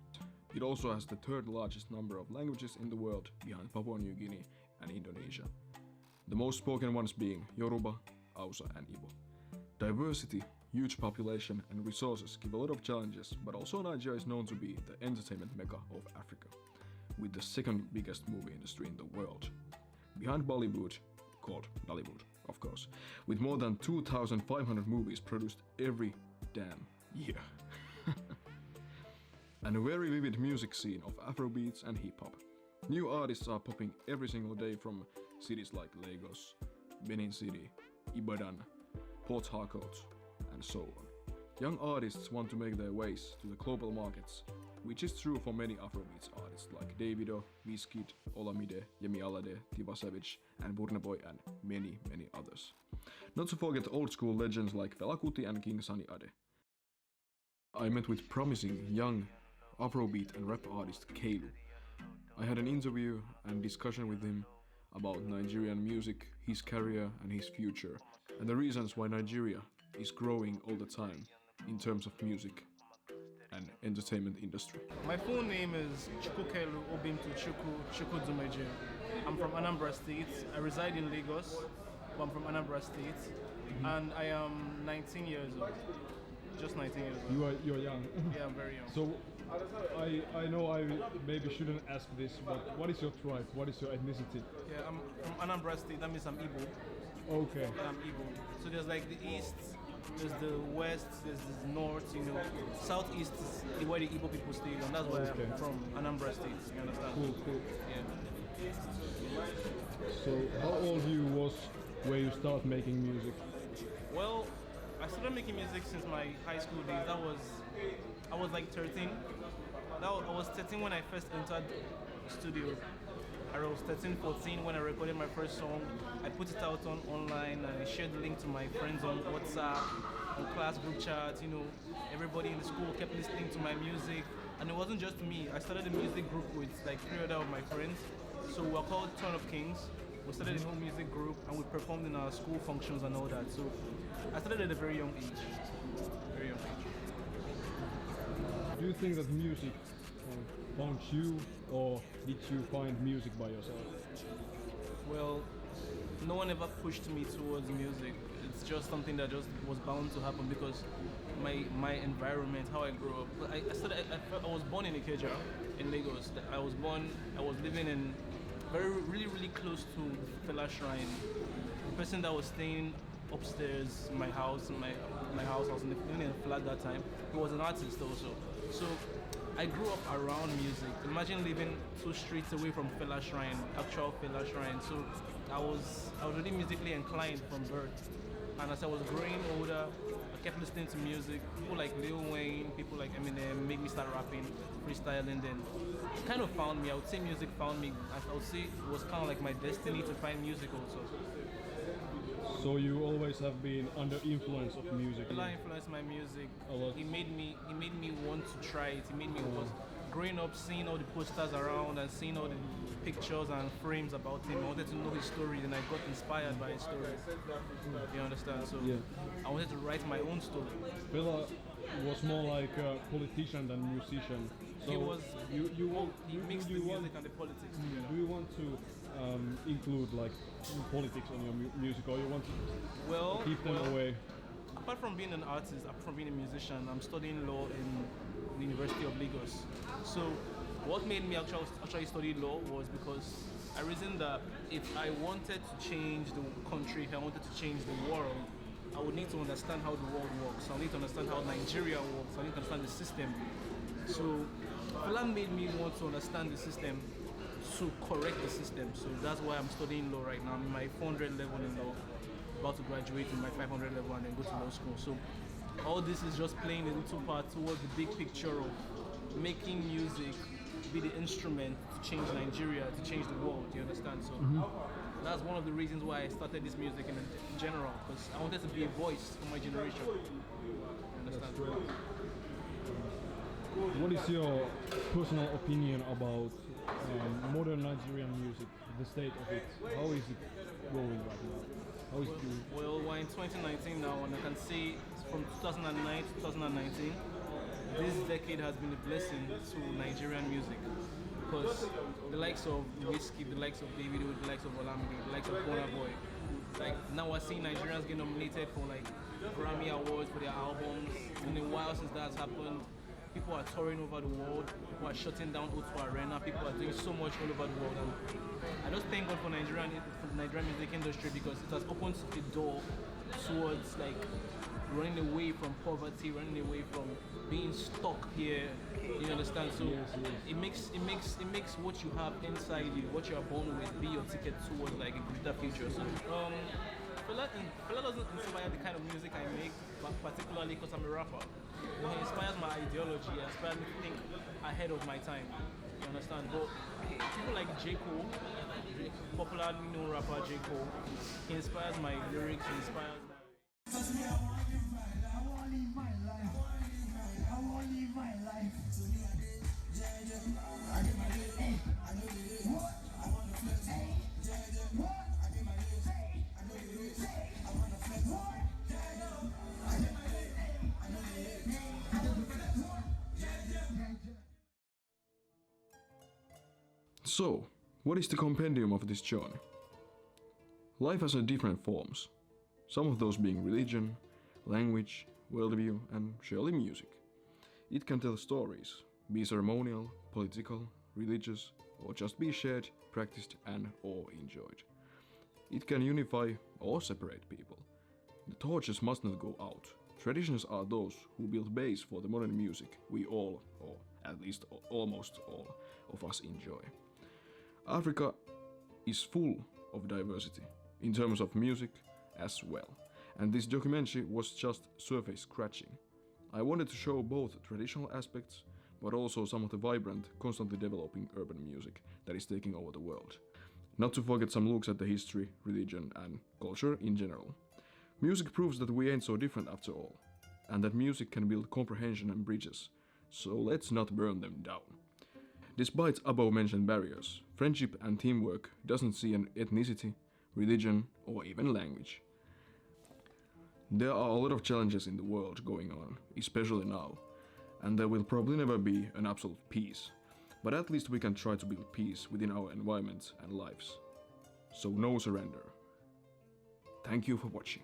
It also has the 3rd largest number of languages in the world, behind Papua New Guinea and Indonesia. The most spoken ones being Yoruba, Hausa and Igbo. Diversity, huge population and resources give a lot of challenges, but also Nigeria is known to be the entertainment mecca of Africa, with the 2nd biggest movie industry in the world, behind Bollywood, called Nollywood, of course, with more than 2,500 movies produced every damn year. And a very vivid music scene of Afrobeats and hip-hop. New artists are popping every single day from cities like Lagos, Benin City, Ibadan, Port Harcourt, and so on. Young artists want to make their ways to the global markets, which is true for many Afrobeats artists like Davido, Wizkid, Olamide, Yemi Alade, Tiwa Savage, and Burna Boy, and many others. Not to forget old school legends like Fela Kuti and King Sunny Ade. I met with promising young Afrobeat and rap artist Keilu. I had an interview and discussion with him about Nigerian music, his career and his future, and the reasons why Nigeria is growing all the time in terms of music and entertainment industry. My full name is Chukwukelu Obimtu Chukwudumeje. I'm from Anambra State. I reside in Lagos, but I'm from Anambra State, and I am 19 years old. Just 19 years old. You're young. Yeah, I'm very young. So I know I maybe shouldn't ask this, but what is your tribe? What is your ethnicity? Yeah, I'm from Anambra State. That means I'm Igbo. Okay. Yeah, I'm Igbo. So there's like the east, there's the west, there's the north. You know, southeast is where the Igbo people stay, and that's where I'm from, Anambra State. You understand? Cool. Yeah. So how old you was when you start making music? Well, I started making music since my high school days. I was like 13. I was 13 when I first entered the studio. I was 13, 14 when I recorded my first song. I put it out online and I shared the link to my friends on WhatsApp, on class group chats. You know, everybody in the school kept listening to my music. And it wasn't just me. I started a music group with like 3 other of my friends. So we were called Turn Up Kings. We started a whole music group and we performed in our school functions and all that. So I started at a very young age. Very young age. Do you think that music found you, or did you find music by yourself? Well, no one ever pushed me towards music. It's just something that just was bound to happen because my environment, how I grew up. I was born in Ikeja, in Lagos. I was living in really close to Fela Shrine. The person that was staying upstairs in my house, I was living in a flat that time. He was an artist also. So I grew up around music. Imagine living 2 streets away from Fela Shrine, actual Fela Shrine. So I was really musically inclined from birth. And as I was growing older, I kept listening to music. People like Lil Wayne, people like Eminem made me start rapping, freestyling. Then it kind of found me. I would say music found me. I would say it was kind of like my destiny to find music also. So you always have been under influence of music? Allah influenced my music. A lot. He made me want to try it. He made me growing up, seeing all the posters around and seeing all the pictures and frames about him. I wanted to know his story, and I got inspired by his story. You understand? So I wanted to write my own story. Fela was more like a politician than musician. So he mixed the music and the politics together. Do you want to include like politics on your music, or you want to keep them away? Apart from being an artist, apart from being a musician, I'm studying law in the University of Lagos. So what made me actually study law was because I reasoned that if I wanted to change the country, if I wanted to change the world, I would need to understand how the world works. I need to understand how Nigeria works. I need to understand the system. So Fela made me want to understand the system, to correct the system. So that's why I'm studying law right now. I'm in my 400 level in law, about to graduate in my 500 level and then go to law school. So all this is just playing a little part towards the big picture of making music be the instrument to change Nigeria, to change the world, you understand? So that's one of the reasons why I started this music in general, because I wanted to be a voice for my generation. You understand? What is your personal opinion about modern Nigerian music, the state of it? How is it going right now? How is it doing? Well, we're in 2019 now, and I can say from 2009 to 2019, this decade has been a blessing to Nigerian music, because the likes of Whiskey, the likes of Davido, the likes of Olamide, the likes of Burna Boy, like now we're seeing Nigerians get nominated for like Grammy Awards for their albums. It's been a while since that's happened. People are touring over the world, people are shutting down O2 Arena, people are doing so much all over the world. And I just thank God for the Nigerian music industry, because it has opened the door towards like running away from poverty, running away from being stuck here. You understand? So it makes what you have inside you, what you are born with, be your ticket towards like a greater future. So Fela doesn't inspire the kind of music I make, but particularly because I'm a rapper. But he inspires my ideology, he inspires me to think ahead of my time. You understand? But people like J. Cole, popularly known rapper J. Cole, he inspires my lyrics, he inspires my... So, what is the compendium of this journey? Life has different forms, some of those being religion, language, worldview, and surely music. It can tell stories, be ceremonial, political, religious, or just be shared, practiced, and or enjoyed. It can unify or separate people. The torches must not go out. Traditions are those who build base for the modern music we all, or at least almost all, of us enjoy. Africa is full of diversity, in terms of music as well, and this documentary was just surface scratching. I wanted to show both traditional aspects, but also some of the vibrant, constantly developing urban music that is taking over the world. Not to forget some looks at the history, religion, and culture in general. Music proves that we ain't so different after all, and that music can build comprehension and bridges, so let's not burn them down. Despite above-mentioned barriers, friendship and teamwork doesn't see an ethnicity, religion, or even language. There are a lot of challenges in the world going on, especially now, and there will probably never be an absolute peace, but at least we can try to build peace within our environments and lives. So no surrender. Thank you for watching.